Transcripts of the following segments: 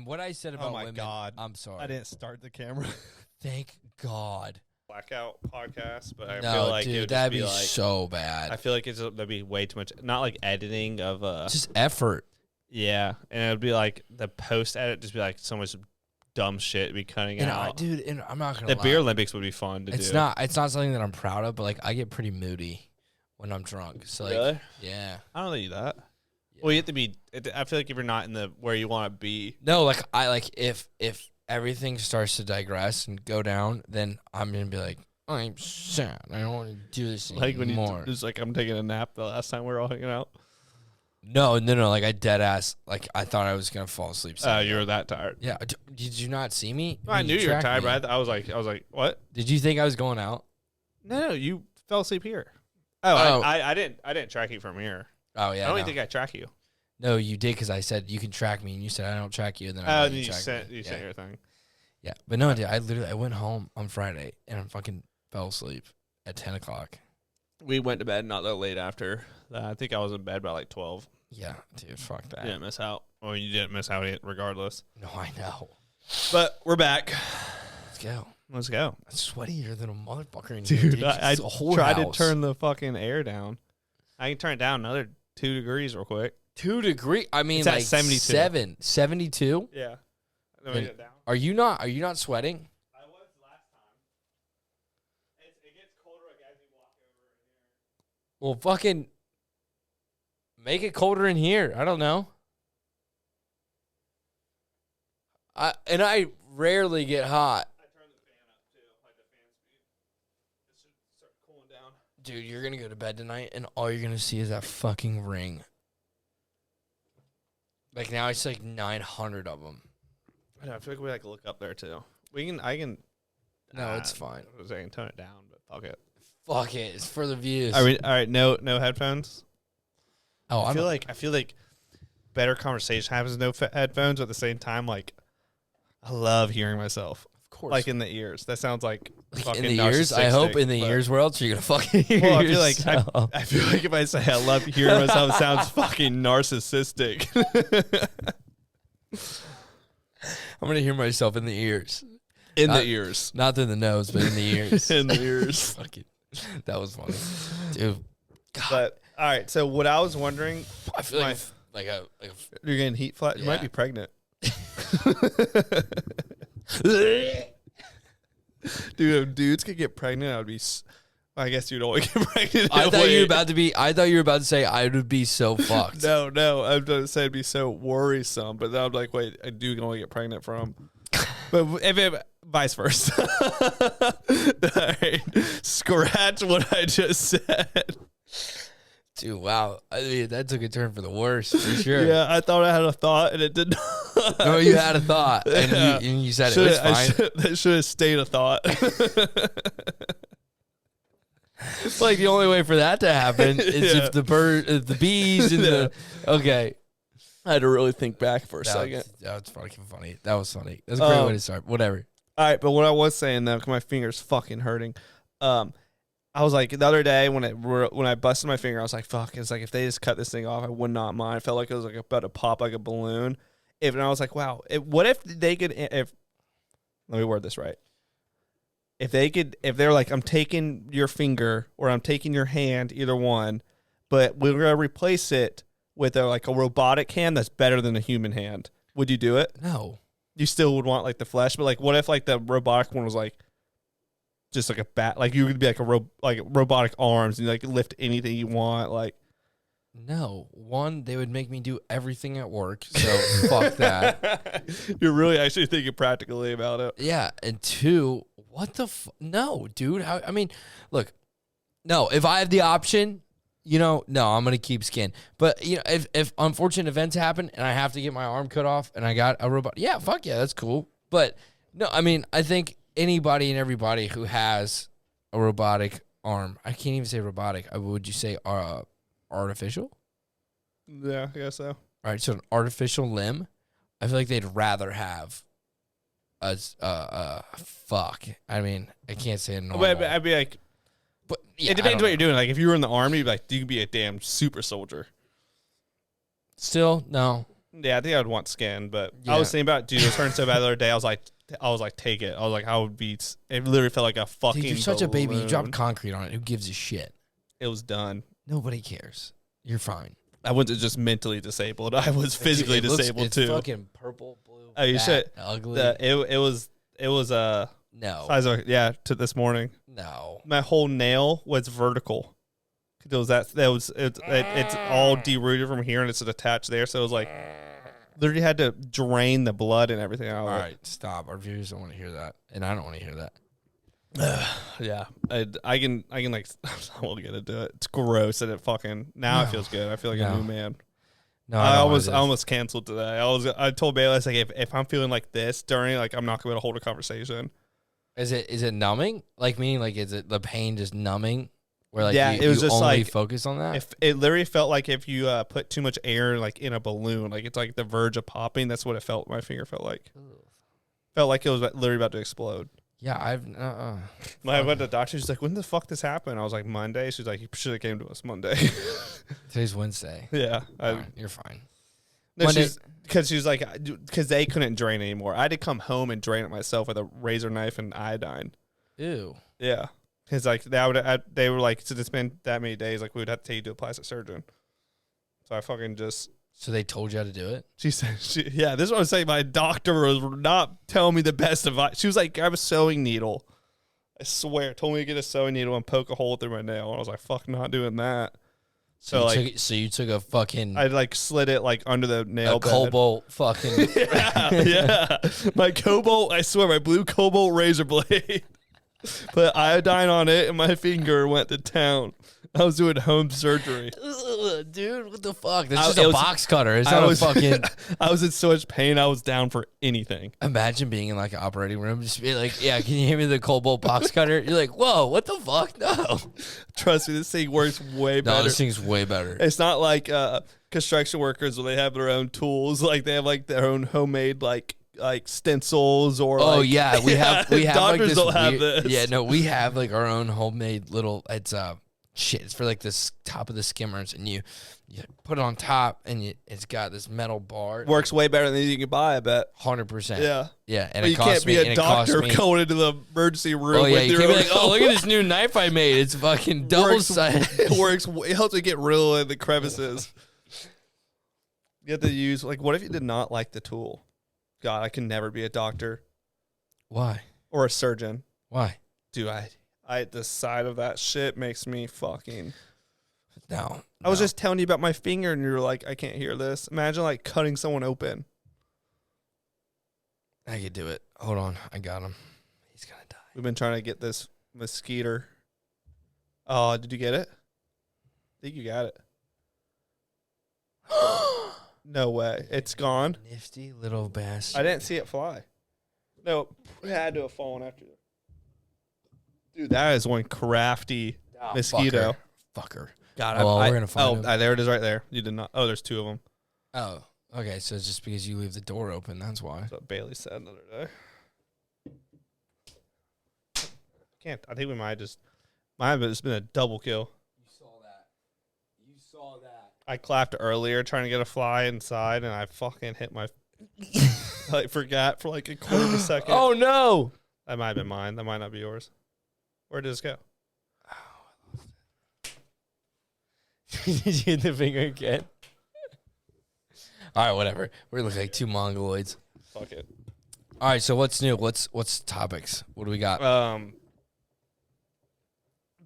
what I said about women. God. I'm sorry. I didn't start the camera. Thank God. Blackout podcast, but I No, feel like dude, it would that'd just be like, so bad. I feel like that'd be way too much. Not like editing of Just effort. Yeah, and it'd be like the post edit, just be like so much dumb shit be cutting out. Dude, and I'm not gonna The lie. beer Olympics would be fun to do. It's not something that I'm proud of, but like I get pretty moody when I'm drunk. So like, Really? yeah. I don't think that. Yeah. Well, you have to be. I feel like if you're not in the where you want to be. No, like I like if everything starts to digress and go down, then I'm gonna be like, I'm sad. I don't want to do this Like when anymore. you just like I'm taking a nap the last time we were all hanging out. No. Like I dead ass. Like I thought I was gonna fall asleep. Oh, you were that tired. Yeah. Did you not see me? I knew you were tracked tired, me. but I was like, what? Did you think I was going out? No, you fell asleep here. Oh, I didn't track you from here. Oh yeah. I don't no. even think I track you. No, you did because I said you can track me, and you said I don't track you, and then I Oh, then you sent me. your thing. Yeah, but no, dude, I went home on Friday and I fucking fell asleep at 10 o'clock. We went to bed not that late after that. I think I was in bed by like 12. Yeah, dude, fuck that. You didn't miss out. Well, you didn't miss out regardless. No, I know. But we're back. Let's go. Let's go. It's sweatier than a motherfucker in Dude, here, dude. I It's a whole tried house. to turn the fucking air down. I can turn it down another 2 degrees real quick. 2 degrees. I mean, It's at like 72. 72? Yeah. Let me Then- get it down. Are you not sweating? I was last time. It gets colder as you walk over in here. Well, fucking make it colder in here. I don't know. I rarely get hot. I turned the fan up too, like the fan speed. It should start cooling down. Dude, you're going to go to bed tonight, and all you're going to see is that fucking ring. Like, now it's like 900 of them. I know, I feel like we look up there too. I can. No, it's fine. I was saying tone it down, but fuck it. Fuck it. It's for the views. All right. No headphones. Oh, I feel like better conversation happens with no headphones. But at the same time, like I love hearing myself. Of course. Like in the ears. That sounds like fucking in the ears. I hope in the ears. Where else are you gonna fucking hear Well, yourself? I feel like if I say I love hearing myself, it sounds fucking narcissistic. I'm gonna hear myself in the ears. The ears. Not through the nose, but in the ears. In the ears. Fucking, that was funny, dude. God, But all right, so what I was wondering, I feel like a you're getting heat flash. You might Yeah. be pregnant. Dude, if dudes could get pregnant, I would be. I guess you'd only get pregnant. I thought you were about to say I would be so fucked. No, I'm going to say it'd be so worrisome, but then I'm like, wait, I do only get pregnant from. But if vice versa. All right, scratch what I just said. Dude, wow. I mean, that took a turn for the worse, for sure. Yeah, I thought I had a thought, and it did not. No, you had a thought, and, Yeah. you said it was fine. That should have stayed a thought. It's like the only way for that to happen is Yeah. if the bees and the okay. I had to really think back for a second. That was fucking funny. That was funny. That's a great way to start. Whatever. All right, but what I was saying though, 'cause my finger's fucking hurting. I was like the other day when I busted my finger, I was like, "Fuck!" It's like if they just cut this thing off, I would not mind. I felt like it was like about to pop like a balloon. And I was like, "Wow, what if they could?" Let me word this right. If they're like, "I'm taking your finger or I'm taking your hand, either one, but we're gonna replace it with a robotic hand that's better than a human hand," would you do it? No. You still would want like the flesh, but like, what if like the robotic one was like just like a bat? Like you could be like robotic arms and like lift anything you want. Like, No. One, they would make me do everything at work, so fuck that. You're really actually thinking practically about it. Yeah, and two, what the no, dude. I mean, look, no. If I have the option, no, I'm gonna keep skin. But if unfortunate events happen and I have to get my arm cut off and I got a robot, yeah, fuck yeah, that's cool. But no, I mean, I think anybody and everybody who has a robotic arm, I can't even say robotic. Would you say artificial? Yeah, I guess so. All right, so an artificial limb, I feel like they'd rather have fuck. I mean, I can't say it normal. But I'd be like, But yeah, it depends I what don't you're doing. Like if you were in the army, you'd be like, you could be a damn super soldier. Still, no. Yeah, I think I'd want skin, but Yeah. I was thinking about, dude, it was hurting so bad the other day. I was like, take it. I was like, I would be. It literally felt like a fucking. Dude, you're such a baby. You balloon. dropped concrete on it. Who gives a shit? It was done. Nobody cares. You're fine. I wasn't just mentally disabled. I was physically disabled it's too. Fucking purple, blue. Oh, you fat, should. Ugly. It was no. size of, yeah, to this morning. No. My whole nail was vertical. It was it's all derooted from here and it's attached there. So it was like literally had to drain the blood and everything out of All it. right, stop. Our viewers don't want to hear that, and I don't want to hear that. Yeah, I can like I won't get into it. It's gross and it fucking now it feels good. I feel like a new man. No, I almost canceled today. I told Bailey, I was like, if I'm feeling like this during, like, I'm not going to hold a conversation. Is it numbing? Like, meaning, like, is it the pain just numbing? Where, like, yeah, you, it was you just only like focus on that. If it literally felt like if you put too much air like in a balloon, like it's like the verge of popping. That's what it felt. My finger felt like. Felt like it was literally about to explode. Yeah, I went to the doctor. She's like, "When the fuck this happened?" I was like, "Monday." She's like, "You should have came to us Monday." Today's Wednesday. Yeah, Right, you're fine. no, because she was like, because they couldn't drain anymore. I had to come home and drain it myself with a razor knife and iodine. Ew. Yeah, because like they were like, since it's been that many days, like we would have to take you to a plastic surgeon. So I fucking just. So they told you how to do it? She said, yeah, this is what I'm saying. My doctor was not telling me the best advice. She was like, grab a sewing needle. I swear, told me to get a sewing needle and poke a hole through my nail. And I was like, fuck, not doing that. So you took a fucking I like slid it like under the nail bed. cobalt fucking yeah. My cobalt, I swear, my blue cobalt razor blade. Put iodine on it and my finger went to town. I was doing home surgery. Ugh, dude, what the fuck? That's just a box cutter. It's not a fucking. I was in so much pain. I was down for anything. Imagine being in like an operating room, just be like, "Yeah, can you hand me the cobalt box cutter?" You're like, "Whoa, what the fuck? No." Trust me, this thing works way better. No, this thing's way better. It's not like construction workers where they have their own tools. Like they have like their own homemade like stencils or. Oh like, yeah, we have doctors like this don't have weird, this. Yeah, no, we have like our own homemade little. It's shit. It's for like this top of the skimmers, and you put it on top, and it's got this metal bar. Works way better than you can buy, I bet. 100%. Yeah. Yeah, and But it you costs can't be me. a doctor going into the emergency room. Oh yeah, with you your can't be own like, "Oh, look at this new knife I made. It's fucking double sided." It works. It helps you get real in the crevices. You have to use like, what if you did not like the tool? God, I can never be a doctor Why? or a surgeon. Why? Dude, I the side of that shit makes me fucking. No. I was just telling you about my finger, and you're like, I can't hear this. Imagine like cutting someone open. I could do it. Hold on, I got him. He's gonna die. We've been trying to get this mosquito. Oh, did you get it? I think you got it. No way. It's gone. Nifty little bastard. I didn't see it fly. No, it had to have fallen after that. Dude, that is one crafty mosquito. Fucker. God, we're going to find him. There it is right there. You did not. Oh, there's two of them. Oh, okay. So it's just because you leave the door open. That's why. That's what Bailey said the other day. Can't. I think we might have just been a double kill. You saw that. I clapped earlier trying to get a fly inside, and I fucking hit my. I forgot for like a quarter of a second. Oh no! That might have been mine. That might not be yours. Where did this go? Oh, I lost it. Did you hit the finger again? All right, whatever. We look like two mongoloids. Fuck it. All right, so what's new? What's topics? What do we got?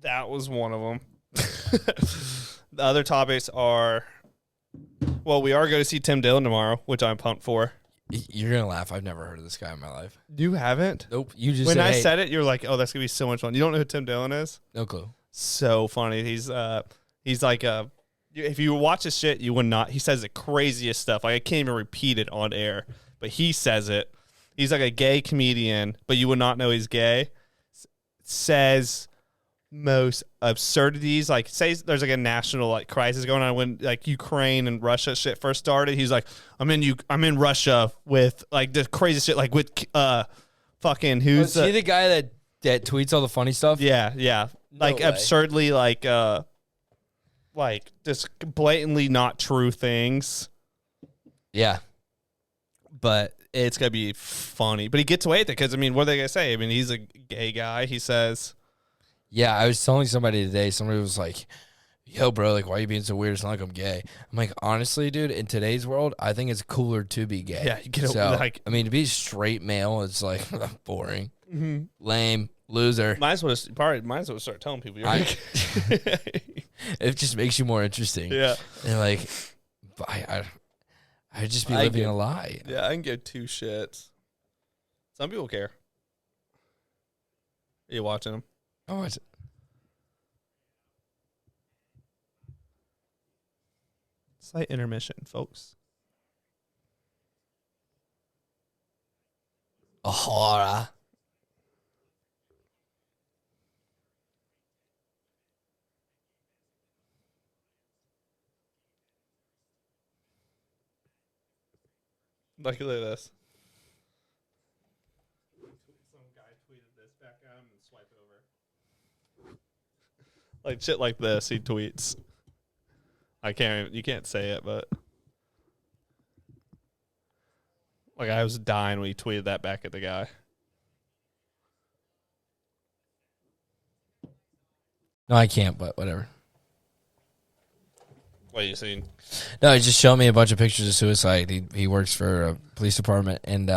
That was one of them. The other topics are, well, we are going to see Tim Dillon tomorrow, which I'm pumped for. You're gonna laugh. I've never heard of this guy in my life. You haven't? Nope. You just when said, I hey. said it, you're like, "Oh, that's gonna be so much fun." You don't know who Tim Dillon is? No clue. So funny. He's like if you watch his shit, you would not. He says the craziest stuff. Like I can't even repeat it on air, but he says it. He's like a gay comedian, but you would not know he's gay. Says most absurdities. Like say there's like a national like crisis going on when like Ukraine and Russia shit first started. He's like, I'm in Russia with like the crazy shit like with fucking who's is he the guy that tweets all the funny stuff? yeah like way. absurdly like just blatantly not true things. Yeah. But it's gonna be funny. But he gets away with it because I mean, what are they gonna say? I mean, he's a gay guy. He says, Yeah, I was telling somebody today. Somebody was like, "Yo, bro, like, why are you being so weird? It's not like I'm gay." I'm like, honestly, dude, in today's world, I think it's cooler to be gay. Yeah, you get so, like, I mean, to be straight male, it's like boring, lame, loser. might as well start telling people you're gay. It just makes you more interesting. Yeah, and like, I'd just be living a lie. Yeah, I can give two shits. Some people care. Are you watching them? Oh, it's Slight intermission, folks. a horror. Like, look at this. Some guy tweeted this back at him and swipe over. Like shit like this, he tweets. You can't say it, but like I was dying when he tweeted that back at the guy. No, I can't, but whatever. What are you seeing? No, he just showed me a bunch of pictures of suicide. He works for a police department, and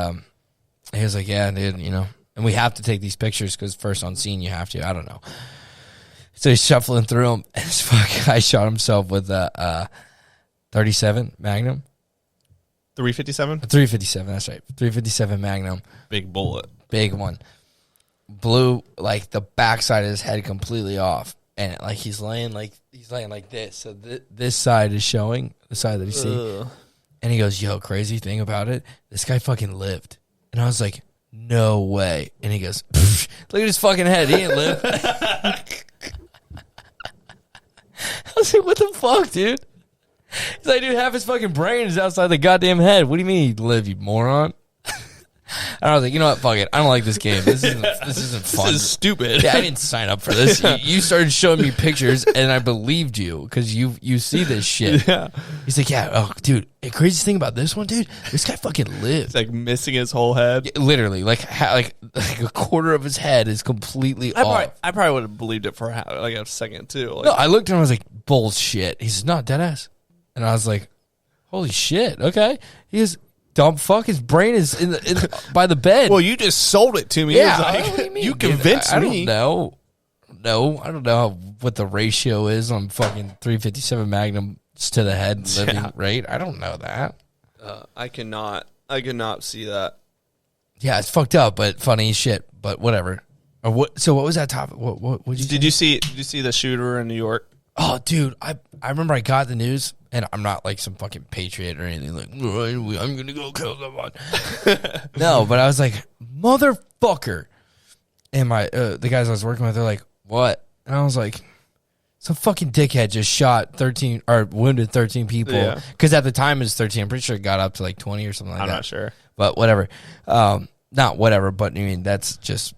he was like, "Yeah, dude, you know." And we have to take these pictures because first on scene you have to. I don't know. So he's shuffling through them, and this fucking guy shot himself with a 37 Magnum. 357? 357, that's right. 357 Magnum. Big bullet. Big one. Blew like the backside of his head completely off. And like he's laying like this. So this side is showing, the side that you see. And he goes, "Yo, crazy thing about it, this guy fucking lived." And I was like, "No way." And he goes, "Look at his fucking head. He didn't live." I was like, "What the fuck, dude?" He's like, "Dude, half his fucking brain is outside the goddamn head. What do you mean he lived, you moron?" And I was like, "You know what? Fuck it. I don't like this game. This isn't fun. This is stupid." Yeah, I didn't sign up for this. You started showing me pictures, and I believed you because you see this shit. Yeah. He's like, "Yeah, oh, dude. The craziest thing about this one, dude, this guy fucking lived. It's like missing his whole head. Yeah, literally, like a quarter of his head is completely off." I probably would have believed it for like a second too. Like, No, I looked at him. I was like, "Bullshit." He says, "No, dead ass," and I was like, "Holy shit, okay." He is. Dumb fuck, his brain is by the bed. well, you just sold it to me. Yeah, Like, what do you mean, you dude? convinced I me. don't know. No, I don't know what the ratio is on fucking 357 Magnums to the head living rate. I don't know that. I cannot see that. Yeah, it's fucked up, but funny as shit. But whatever. Or what? So what was that topic? What Did you see the shooter in New York? Oh, dude, I remember I got the news, and I'm not like some fucking patriot or anything. Like, I'm gonna go kill someone. No, but I was like, motherfucker. And my the guys I was working with, they're like, "What?" And I was like, some fucking dickhead just shot 13 or wounded 13 people. Because at the time it was 13. I'm pretty sure it got up to like 20 or something like that. I'm not sure, but whatever. Not whatever, but I mean that's just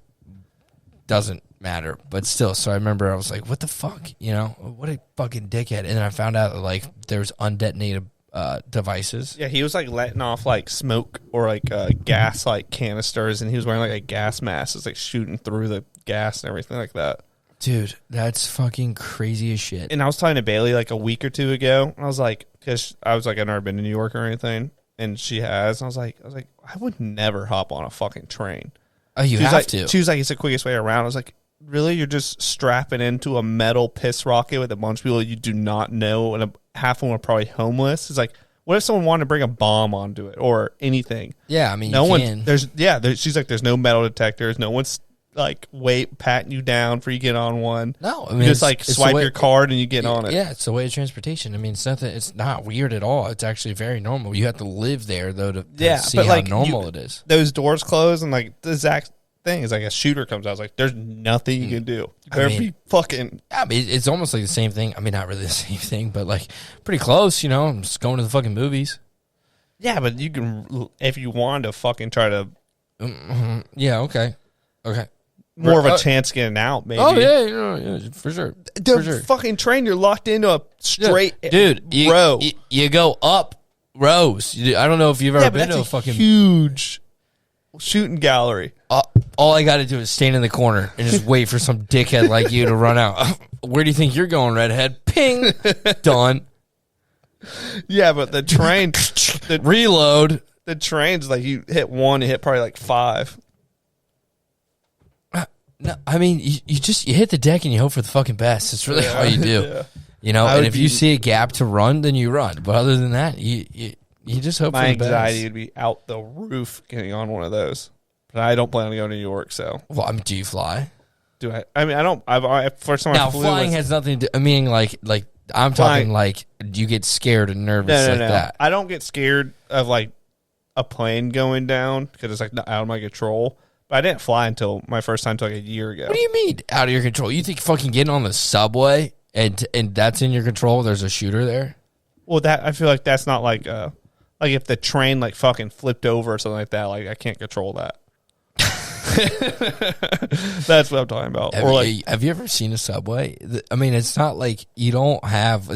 doesn't matter, but still. So I remember I was like, "What the fuck?" You know, what a fucking dickhead. And then I found out that like there's undetonated devices. Yeah, he was like letting off like smoke or like gas like canisters, and he was wearing like a gas mask. It's like shooting through the gas and everything like that. Dude, that's fucking crazy as shit. And I was talking to Bailey like a week or two ago. And I was like, because I was like, I've never been to New York or anything, and she has. And I was like, I would never hop on a fucking train. Oh, you have to. She was like, it's the quickest way around. I was like, really? You're just strapping into a metal piss rocket with a bunch of people you do not know, and half of them are probably homeless. It's like, what if someone wanted to bring a bomb onto it or anything? Yeah, I mean, no you one. can. She's like, there's no metal detectors. No one's like patting you down for you get on one. No, I mean, you just like swipe your card and you get on it. Yeah, it's a way of transportation. I mean, it's not weird at all. It's actually very normal. You have to live there though to see how normal it is. Those doors close and like the exact thing is like a shooter comes out. It's like there's nothing you can do. You better be fucking. I mean, it's almost like the same thing. I mean, not really the same thing, but like pretty close. You know, I'm just going to the fucking movies. Yeah, but you can if you wanted to fucking try to. Yeah. Okay. More of a chance getting out, maybe. Oh yeah, for sure. The fucking train, you're locked into a straight dude. row. You go up Rose. I don't know if you've ever been to a fucking huge shooting gallery. All I got to do is stand in the corner and just wait for some dickhead like you to run out. Where do you think you're going, redhead? Ping. Done. Yeah, but the train, reload. The train's like you hit one, you hit probably like 5. No, I mean you hit the deck and you hope for the fucking best. It's really all you do. Yeah. You know, and if you see a gap to run, then you run. But other than that, you just hope for the best. My anxiety would be out the roof getting on one of those. But I don't plan on going to New York, so. Well, I mean, do you fly? Do I? I mean, I don't. First time now, I flew flying has nothing to do. I mean, like I'm talking like you get scared and nervous like that. I don't get scared of like a plane going down because it's like out of my control. But I didn't fly until my first time like a year ago. What do you mean out of your control? You think fucking getting on the subway and that's in your control? There's a shooter there. Well, that I feel like that's not like if the train like fucking flipped over or something like that. Like I can't control that. That's what I'm talking about. Have you ever seen a subway? I mean, it's not like it's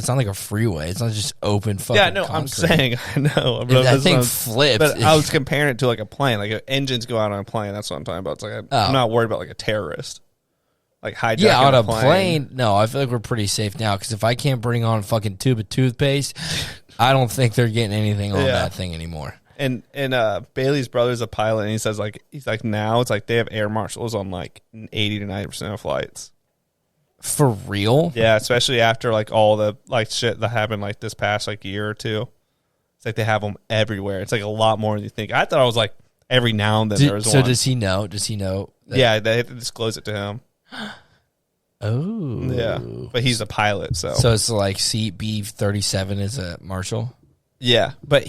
not like a freeway. It's not just open fucking concrete. I'm saying, I know. That thing flips. But I was comparing it to like a plane. Like engines go out on a plane. That's what I'm talking about. It's like I'm not worried about like a terrorist. Like hijacking on a plane. No, I feel like we're pretty safe now because if I can't bring on a fucking tube of toothpaste, I don't think they're getting anything on that thing anymore. And Bailey's brother's a pilot, and he says he's like now it's like they have air marshals on like 80 to 90% of flights. For real? Yeah, especially after like all the like shit that happened like this past like year or two. It's like they have them everywhere. It's like a lot more than you think. I thought it was like every now and then there was one. So does he know? Does he know? Yeah, they have to disclose it to him. Oh. Yeah, but he's a pilot, so it's like seat B-37 is a marshal. Yeah, but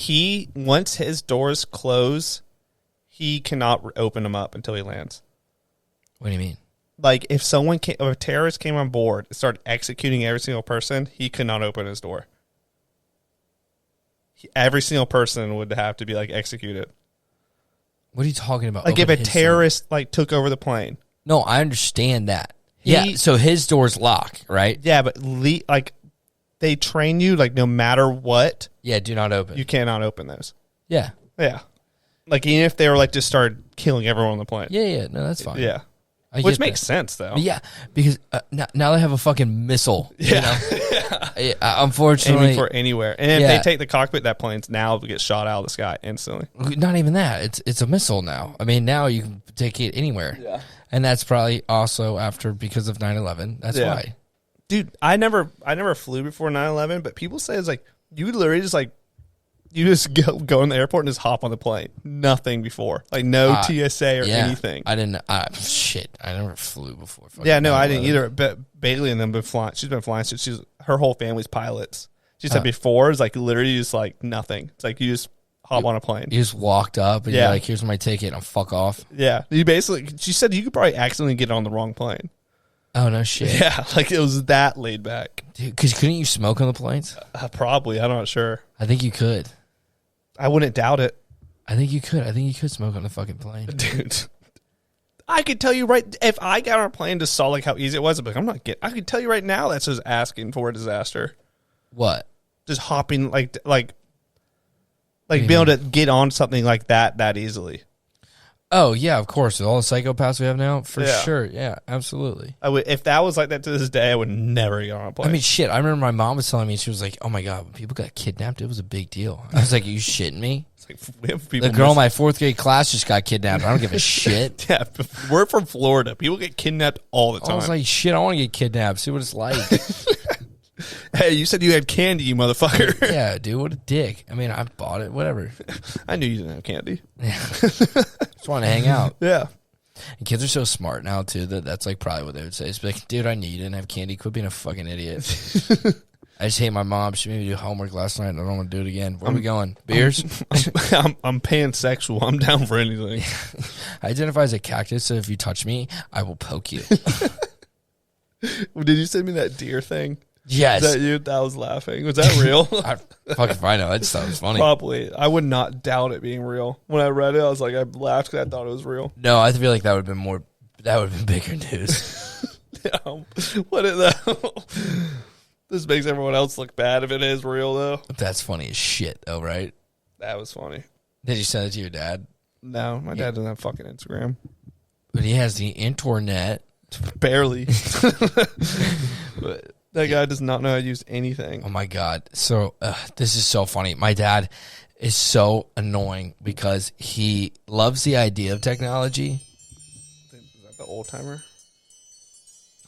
once his doors close, he cannot open them up until he lands. What do you mean? Like if a terrorist came on board and started executing every single person, he could not open his door. Every single person would have to be like executed. What are you talking about? Like if a terrorist like took over the plane. No, I understand that. So his door's locked, right? Yeah, but like they train you like no matter what. Yeah, do not open. You cannot open those. Yeah. Yeah. Like even if they were like just started killing everyone on the plane. Yeah, no, that's fine. Yeah. Which makes sense though. Yeah, because now they have a fucking missile. Yeah. You know? Unfortunately. Aiming for anywhere. And if they take the cockpit, that plane's now get shot out of the sky instantly. Not even that. It's a missile now. I mean, now you can take it anywhere. Yeah. And that's probably also because of 9/11. That's why. Dude, I never flew before 9/11, but people say it's like you literally just like you just go in the airport and just hop on the plane. Nothing before, like no TSA or anything. I didn't. Shit, I never flew before. Yeah, no, I didn't either. But Bailey and them been flying. She's been flying. So her whole family's pilots. She said before it's like literally just like nothing. It's like you just hop on a plane. You just walked up and you're like, "Here's my ticket," and fuck off. Yeah, you basically. She said you could probably accidentally get on the wrong plane. Oh, no shit. Yeah, like it was that laid back. Dude, because couldn't you smoke on the planes? Probably. I'm not sure. I think you could. I wouldn't doubt it. I think you could. I think you could smoke on the fucking plane. Dude, I could tell you if I got on a plane just saw like how easy it was, but I could tell you right now that's just asking for a disaster. What? Just hopping like being able to get on something like that easily. Oh, yeah, of course. With all the psychopaths we have now, for sure. Yeah, absolutely. If that was like that to this day, I would never get on a plane. I mean, shit. I remember my mom was telling me, she was like, oh, my God, when people got kidnapped, it was a big deal. I was like, are you shitting me? It's like, we have people the girl in my 4th grade class just got kidnapped. I don't give a shit. Yeah, we're from Florida. People get kidnapped all the time. I was like, shit, I want to get kidnapped. See what it's like. Hey, you said you had candy, you motherfucker. Yeah, dude, what a dick. I mean, I bought it, whatever. I knew you didn't have candy. Yeah. Just want to hang out. Yeah. And kids are so smart now, too, that's like probably what they would say. It's like, dude, I need it and have candy. Quit being a fucking idiot. I just hate my mom. She made me do homework last night and I don't want to do it again. Where are we going? Beers? I'm pansexual. I'm down for anything. I identify as a cactus, so if you touch me, I will poke you. Did you send me that deer thing? Yes. Was that you? I was laughing. Was that real? Fucking fine. I just thought it was funny. Probably. I would not doubt it being real. When I read it, I was like, I laughed because I thought it was real. No, I feel like that would have been bigger news. What is that? This makes everyone else look bad if it is real, though. That's funny as shit, though, right? That was funny. Did you send it to your dad? No, my dad doesn't have fucking Instagram. But he has the internet. Barely. That guy does not know how to use anything. Oh my God. So this is so funny. My dad is so annoying because he loves the idea of technology. Is that the old timer?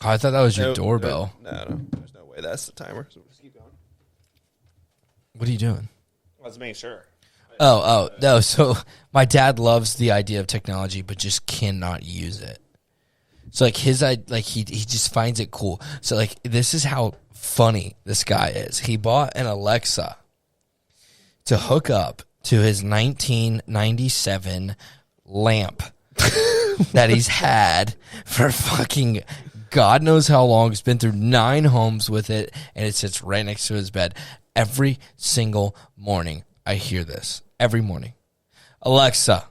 Oh, I thought that was your doorbell. No, there's no way. That's the timer. So just keep going. What are you doing? I was making sure. Oh, no. So my dad loves the idea of technology, but just cannot use it. So like he just finds it cool. So like this is how funny this guy is. He bought an Alexa to hook up to his 1997 lamp that he's had for fucking God knows how long. He's been through 9 homes with it, and it sits right next to his bed. Every single morning I hear this. Every morning. Alexa,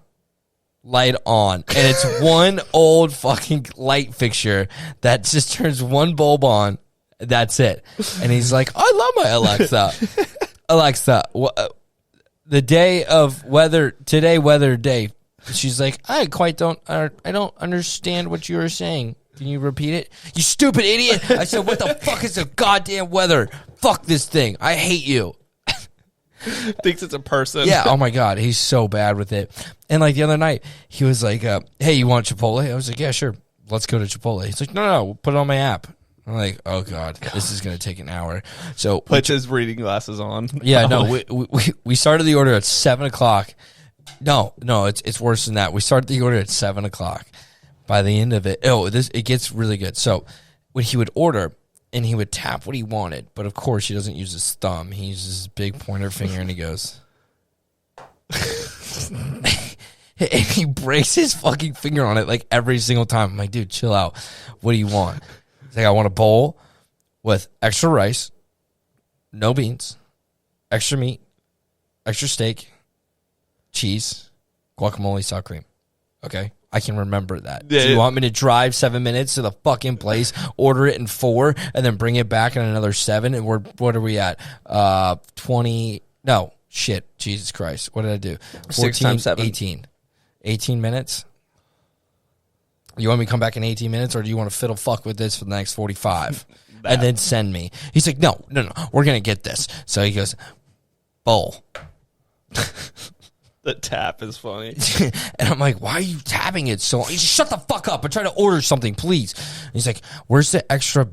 light on. And it's one old fucking light fixture that just turns one bulb on. That's it. And he's like, I love my Alexa. Alexa, the day of weather, today weather day. She's like, I don't understand what you were saying. Can you repeat it? You stupid idiot. I said, what the fuck is the goddamn weather? Fuck this thing. I hate you. Thinks it's a person. Yeah. Oh my God. He's so bad with it. And like the other night, he was like, hey, you want Chipotle? I was like, yeah, sure. Let's go to Chipotle. He's like, no, put it on my app. I'm like, oh God, this is going to take an hour. So puts his reading glasses on. Yeah, no, we started the order at 7:00. No, it's worse than that. We started the order at 7:00. By the end of it, it gets really good. So when he would order, and he would tap what he wanted, but of course he doesn't use his thumb. He uses his big pointer finger, and he goes, and he breaks his fucking finger on it like every single time. I'm like, dude, chill out. What do you want? He's like, I want a bowl with extra rice, no beans, extra meat, extra steak, cheese, guacamole, sour cream. Okay? I can remember that. Yeah, so you want me to drive 7 minutes to the fucking place, order it in 4, and then bring it back in another 7? And what are we at? 20. No, shit. Jesus Christ. What did I do? 6 times 7. 18. 18 minutes? You want me to come back in 18 minutes, or do you want to fiddle fuck with this for the next 45? And then send me. He's like, no. We're going to get this. So he goes, bowl. The tap is funny. And I'm like, why are you tapping it so long? He's just, shut the fuck up. I'm trying to order something, please. And he's like, where's the extra?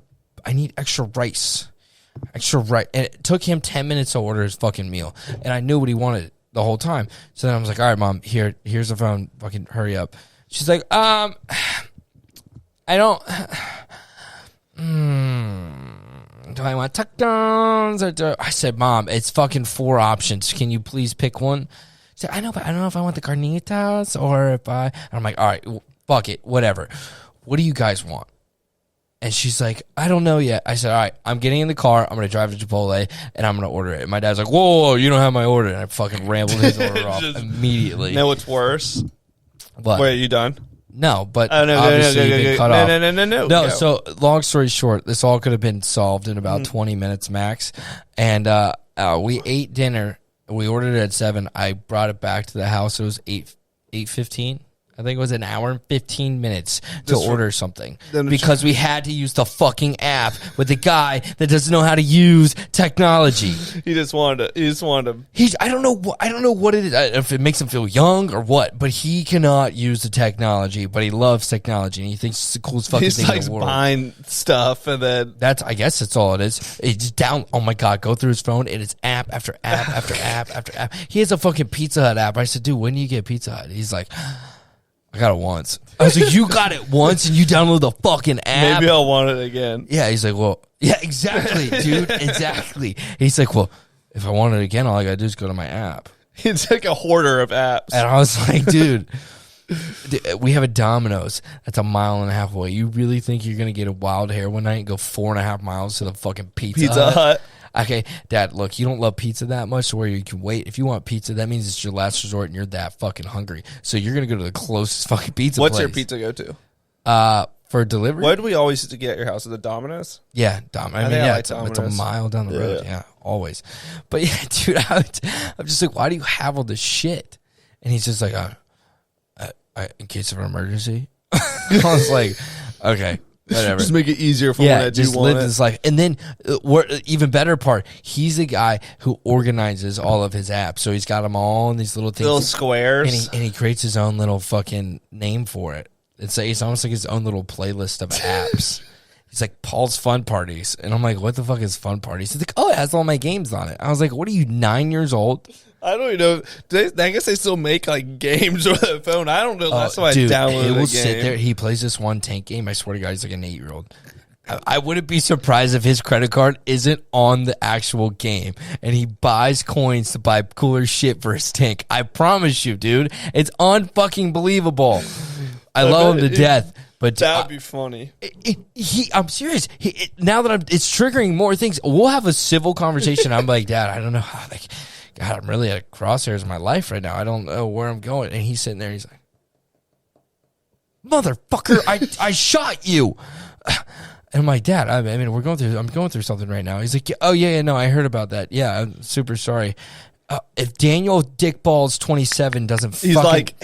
I need extra rice. Extra rice. And it took him 10 minutes to order his fucking meal. And I knew what he wanted the whole time. So then I was like, all right, Mom, here's the phone. Fucking hurry up. She's like, I don't. Do I want tuck downs? Or I said, Mom, it's fucking 4 options. Can you please pick one? She said, I know, but I don't know if I want the carnitas or if I. And I'm like, all right, fuck it, whatever. What do you guys want? And she's like, I don't know yet. I said, all right, I'm getting in the car. I'm going to drive to Chipotle, and I'm going to order it. And my dad's like, whoa, you don't have my order. And I fucking rambled his order off immediately. You know what's worse? What? Wait, are you done? No, but no, obviously you've been cut off. No. No, so long story short, this all could have been solved in about 20 minutes max. And we ate dinner. We ordered it at 7. I brought it back to the house. It was 8:15. I think it was an hour and 15 minutes to order something because we had to use the fucking app with the guy that doesn't know how to use technology. He just wanted to. I don't know what it is, if it makes him feel young or what, but he cannot use the technology, but he loves technology and he thinks it's the coolest fucking thing in the world. He's buying stuff and then I guess that's all it is. It's down. Oh my God, go through his phone and it's app after app after app after app. He has a fucking Pizza Hut app. I said, dude, when do you get Pizza Hut? He's like, I got it once. I was like, you got it once and you download the fucking app? Maybe I'll want it again. Yeah, he's like, well, yeah, exactly, dude, exactly. He's like, well, if I want it again, all I got to do is go to my app. He's like a hoarder of apps. And I was like, dude, we have a Domino's that's a 1.5 miles away. You really think you're going to get a wild hair one night and go 4.5 miles to the fucking Pizza Hut? Okay, Dad, look, you don't love pizza that much to where you can wait. If you want pizza, that means it's your last resort and you're that fucking hungry. So you're going to go to the closest fucking pizza place. What's your pizza go to? for delivery. What did we always used to get at your house? The Domino's? Yeah, I mean, think I yeah, like it's a Domino's. mile down the road. Yeah, always. But yeah, dude, I'm just like, why do you have all this shit? And he's just like, in case of an emergency. I was like, okay, whatever. Just make it easier for when I do just want live it. this life. And then, even better part, he's the guy who organizes all of his apps. So he's got them all in these little things. Little squares. And he creates his own little fucking name for it. It's almost like his own little playlist of apps. He's like, Paul's Fun Parties. And I'm like, what the fuck is Fun Parties? He's like, oh, it has all my games on it. I was like, what are you, 9 years old? I don't even know. I guess they still make like games with a phone. I don't know. That's why Dude, I downloaded he will the game. sit there. He plays this one tank game. I swear to God, he's like an 8-year-old. I wouldn't be surprised if his credit card isn't on the actual game and he buys coins to buy cooler shit for his tank. I promise you, dude. It's unfucking believable. I love him to death. But that would be funny. I'm serious. Now that it's triggering more things, we'll have a civil conversation. I'm like, Dad, I don't know how. Like, God, I'm really at crosshairs in my life right now. I don't know where I'm going. And he's sitting there. He's like, motherfucker, I shot you. And I'm like, Dad, I mean, I'm going through something right now. He's like, oh yeah, no, I heard about that. Yeah, I'm super sorry. If Daniel Dickballs 27 doesn't, He's like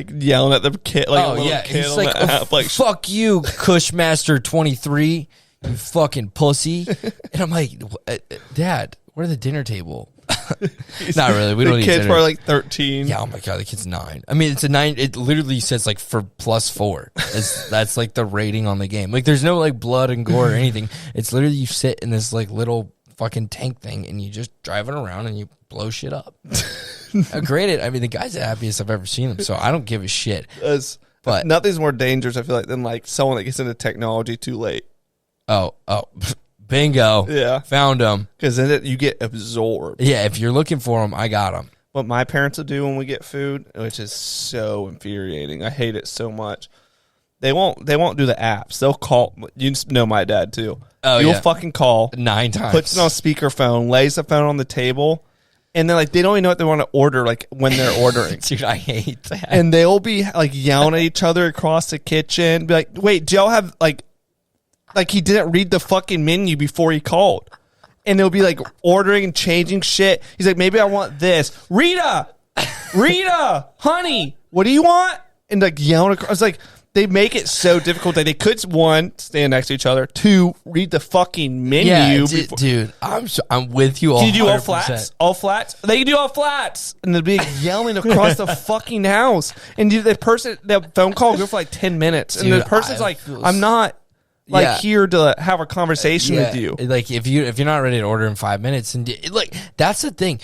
yelling at the kid. Like, oh yeah, kid he's on like, the app, like, fuck you, Cushmaster 23, you fucking pussy. And I'm like, Dad, where's the dinner table? Not really. We don't the eat kid's dinner. probably like 13. Yeah, oh my God, the kid's 9. I mean, it's a 9. It literally says like for +4. That's like the rating on the game. Like there's no like blood and gore or anything. It's literally you sit in this like little fucking tank thing and you just drive it around and you blow shit up. Granted, I mean, the guy's the happiest I've ever seen him, so I don't give a shit. But nothing's more dangerous, I feel like, than like someone that gets into technology too late. Oh, bingo. Yeah. Found him. Because then you get absorbed. Yeah, if you're looking for him, I got him. What my parents will do when we get food, which is so infuriating. I hate it so much. They won't do the apps. They'll call. You know my dad too. Oh, You'll yeah. fucking call. 9 times. Puts it on speakerphone, lays the phone on the table, and then like they don't even know what they want to order like when they're ordering. Dude, I hate that. And they'll be like yelling at each other across the kitchen. Be like, wait, do y'all have like he didn't read the fucking menu before he called. And they'll be like ordering and changing shit. He's like, maybe I want this. Rita, honey, what do you want? And like yelling across. It's like they make it so difficult that they could, 1, stand next to each other, 2, read the fucking menu. Yeah, before. dude, I'm with you all. Can you do all flats? All flats? They can do all flats. And they'll be yelling across the fucking house. And the phone call will go for like 10 minutes. And Dude, the person's I like, feel I'm not here to have a conversation with you. Like if you're not ready to order in 5 minutes, and like that's the thing,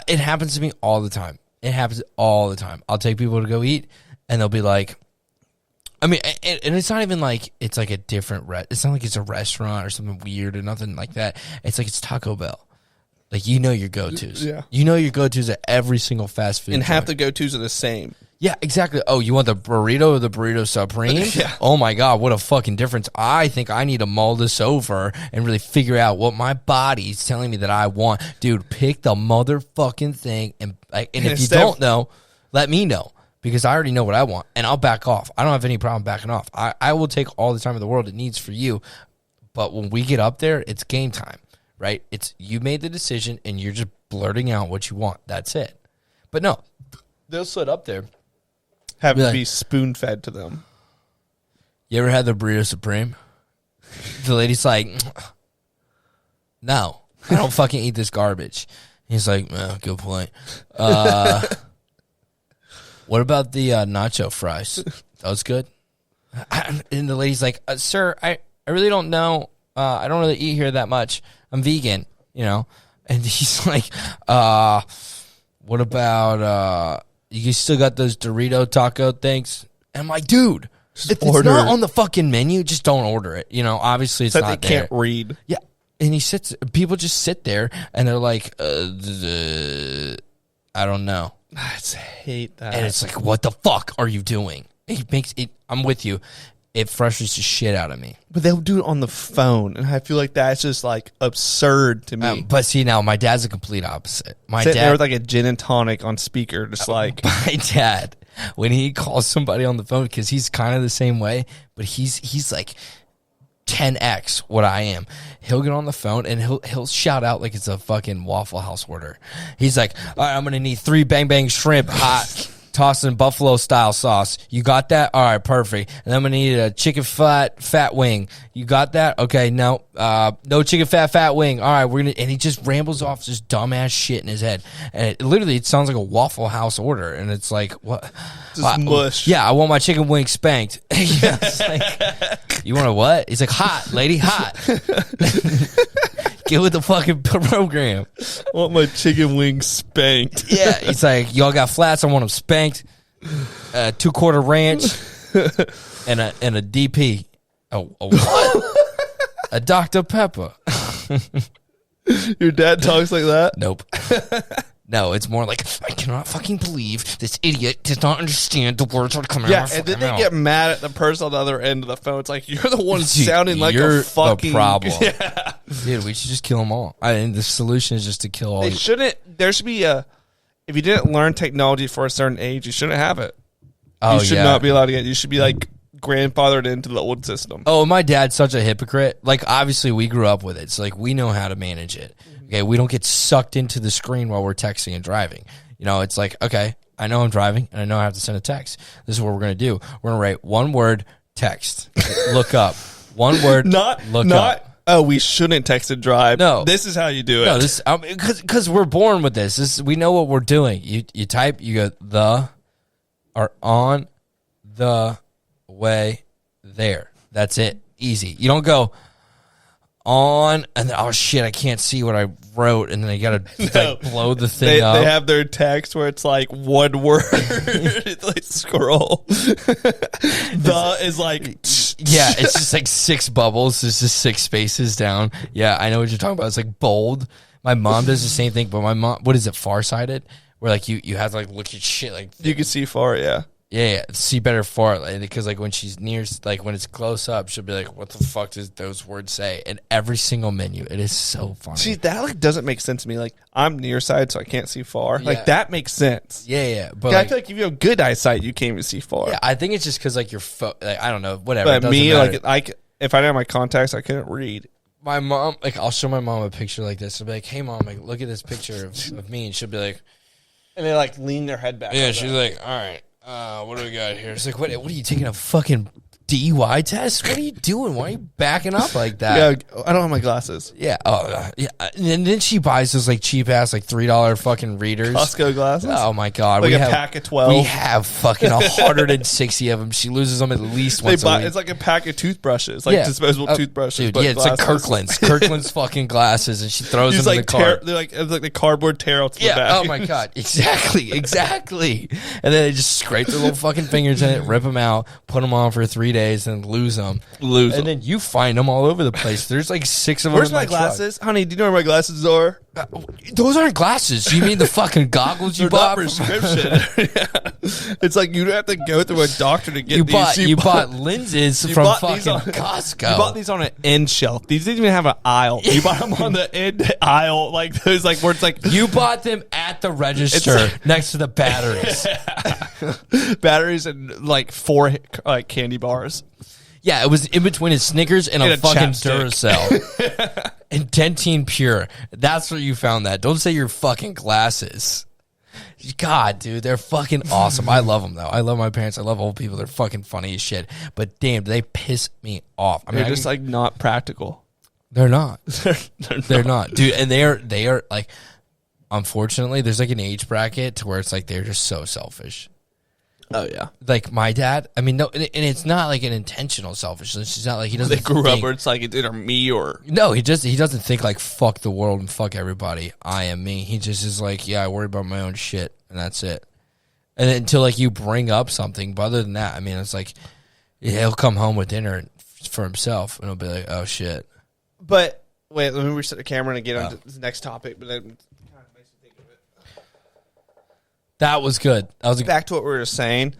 it happens to me all the time. It happens all the time. I'll take people to go eat, and they'll be like, I mean, and it's not even like it's like a different it's not like it's a restaurant or something weird or nothing like that. It's like it's Taco Bell. Like your go-tos. Yeah. Your go-tos at every single fast food And half joint. the go-tos are the same. Yeah, exactly. Oh, you want the burrito or the burrito supreme? Yeah. Oh my God, what a fucking difference. I think I need to mull this over and really figure out what my body's telling me that I want. Dude, pick the motherfucking thing. And if you don't know, let me know. Because I already know what I want. And I'll back off. I don't have any problem backing off. I will take all the time in the world it needs for you. But when we get up there, it's game time, right? It's you made the decision and you're just blurting out what you want. That's it. But no, they'll sit up there. Have to be spoon-fed to them. You ever had the burrito supreme? The lady's like, no, I don't fucking eat this garbage. He's like, good point. What about the nacho fries? That was good. And the lady's like, sir, I really don't know. I don't really eat here that much. I'm vegan, And he's like, what about... you still got those Dorito taco things? And I'm like, dude, if it's not on the fucking menu, just don't order it. Obviously it's not they there. can't read. Yeah. And people just sit there and they're like, I don't know. I just hate that. And it's like, what the fuck are you doing? I'm with you. It frustrates the shit out of me. But they'll do it on the phone, and I feel like that's just like absurd to me. But see, now my dad's a complete opposite. My Sitting dad there with like a gin and tonic on speaker, just like my dad. when he calls somebody on the phone, because he's kind of the same way, but he's like 10x what I am. He'll get on the phone and he'll shout out like it's a fucking Waffle House order. He's like, all right, I'm gonna need 3 bang bang shrimp hot, tossed in buffalo style sauce. You got that? All right, perfect. And I'm gonna need a chicken fat wing. You got that? Okay, no, no chicken fat wing. All right, and he just rambles off just dumbass shit in his head, and it sounds like a Waffle House order, and it's like, what? Just mush. Yeah, I want my chicken wing spanked. Yeah, it's like, you want a what? He's like, hot, lady, hot. Get with the fucking program. I want my chicken wings spanked. Yeah, he's like, y'all got flats, I want them spanked. 2-quarter ranch and a DP. A what? A Dr. Pepper. Your dad talks like that? Nope. No, it's more like, I cannot fucking believe this idiot does not understand the words that are coming out of my and then fucking they mouth. get mad at the person on the other end of the phone. It's like, you're the one sounding like a fucking... the problem. Yeah. Dude, we should just kill them all. The solution is just to kill all. There should be a... If you didn't learn technology for a certain age, you shouldn't have it. Oh, you should not be allowed to get... You should be like grandfathered into the old system. Oh, my dad's such a hypocrite. Like, obviously, we grew up with it. So, like, we know how to manage it. Okay, we don't get sucked into the screen while we're texting and driving. You know, it's like, okay, I know I'm driving, and I know I have to send a text. This is what we're going to do. We're going to write one word, text, look up. One word, look up. Oh, we shouldn't text and drive. No. This is how you do it. No, this because we're born with this. We know what we're doing. You type, you go, the, or on, the, way, there. That's it. Easy. You don't go on and then, oh shit, I can't see what I wrote, and then I gotta like blow the thing up. They have their text where it's like one word. It's like scroll. The is like yeah, it's just like 6 bubbles. There's just 6 spaces down. Yeah, I know what you're talking about. It's like bold. My mom does the same thing, but my mom, what is it, farsighted? Where like you have to like look at shit like you can see far, yeah. Yeah, see better far, because like when she's near, like when it's close up, she'll be like, "What the fuck does those words say?" And every single menu, it is so funny. See, that like doesn't make sense to me. Like I'm nearsighted, so I can't see far. Yeah. Like that makes sense. Yeah, but I feel like if you have good eyesight, you can't even see far. Yeah, I think it's just because like your like I don't know, whatever. But me, like if I didn't have my contacts, I couldn't read. My mom, like I'll show my mom a picture like this. I'll be like, "Hey mom, like look at this picture of me," and she'll be like, and they like lean their head back. Yeah, she's like, "All right. What do we got here?" It's like, what are you taking a fucking DUI test? What are you doing? Why are you backing up like that? Yeah, I don't have my glasses. Yeah. Oh, yeah. And then she buys those like cheap ass like $3 fucking readers. Costco glasses. Oh my god. Like pack of 12. We have fucking 160 of them. She loses them at least once a week. It's like a pack of toothbrushes, like disposable toothbrushes. Dude, yeah, it's like Kirkland's fucking glasses, and she throws them in the car. They're like it's like the cardboard tear out to the back. Oh my god. Exactly. And then they just scrape their little fucking fingers in it, rip them out, put them on for 3 days, and lose them. And then you find them all over the place. There's like 6 of them. Where's my glasses? Honey, do you know where my glasses are? Those aren't glasses. You mean the fucking goggles you bought? Prescription. Yeah. It's like you don't have to go through a doctor to get these. You bought lenses from fucking Costco. You bought these on an end shelf. These didn't even have an aisle. You bought them on the end aisle, like those, like where it's like you bought them at the register next to the batteries. Batteries and like 4 like candy bars. Yeah, it was in between a Snickers and a fucking Duracell. And Dentine Pure. That's where you found that. Don't say your fucking glasses. God, dude, they're fucking awesome. I love them, though. I love my parents. I love old people. They're fucking funny as shit. But damn, they piss me off. I mean, they're just like not practical. They're not. They're not. Dude, and they are like, unfortunately, there's like an age bracket to where it's like they're just so selfish. Oh yeah, like my dad. I mean, no, and it's not like an intentional selfishness. It's not like he doesn't. They grew up where it's like it's either me or no. He doesn't think like fuck the world and fuck everybody. I am me. He just is like, yeah, I worry about my own shit and that's it. And then until like you bring up something, but other than that, I mean, it's like he'll come home with dinner for himself and he'll be like, oh shit. But wait, let me reset the camera and get on to this next topic. But then. That was good. That was back to what we were saying.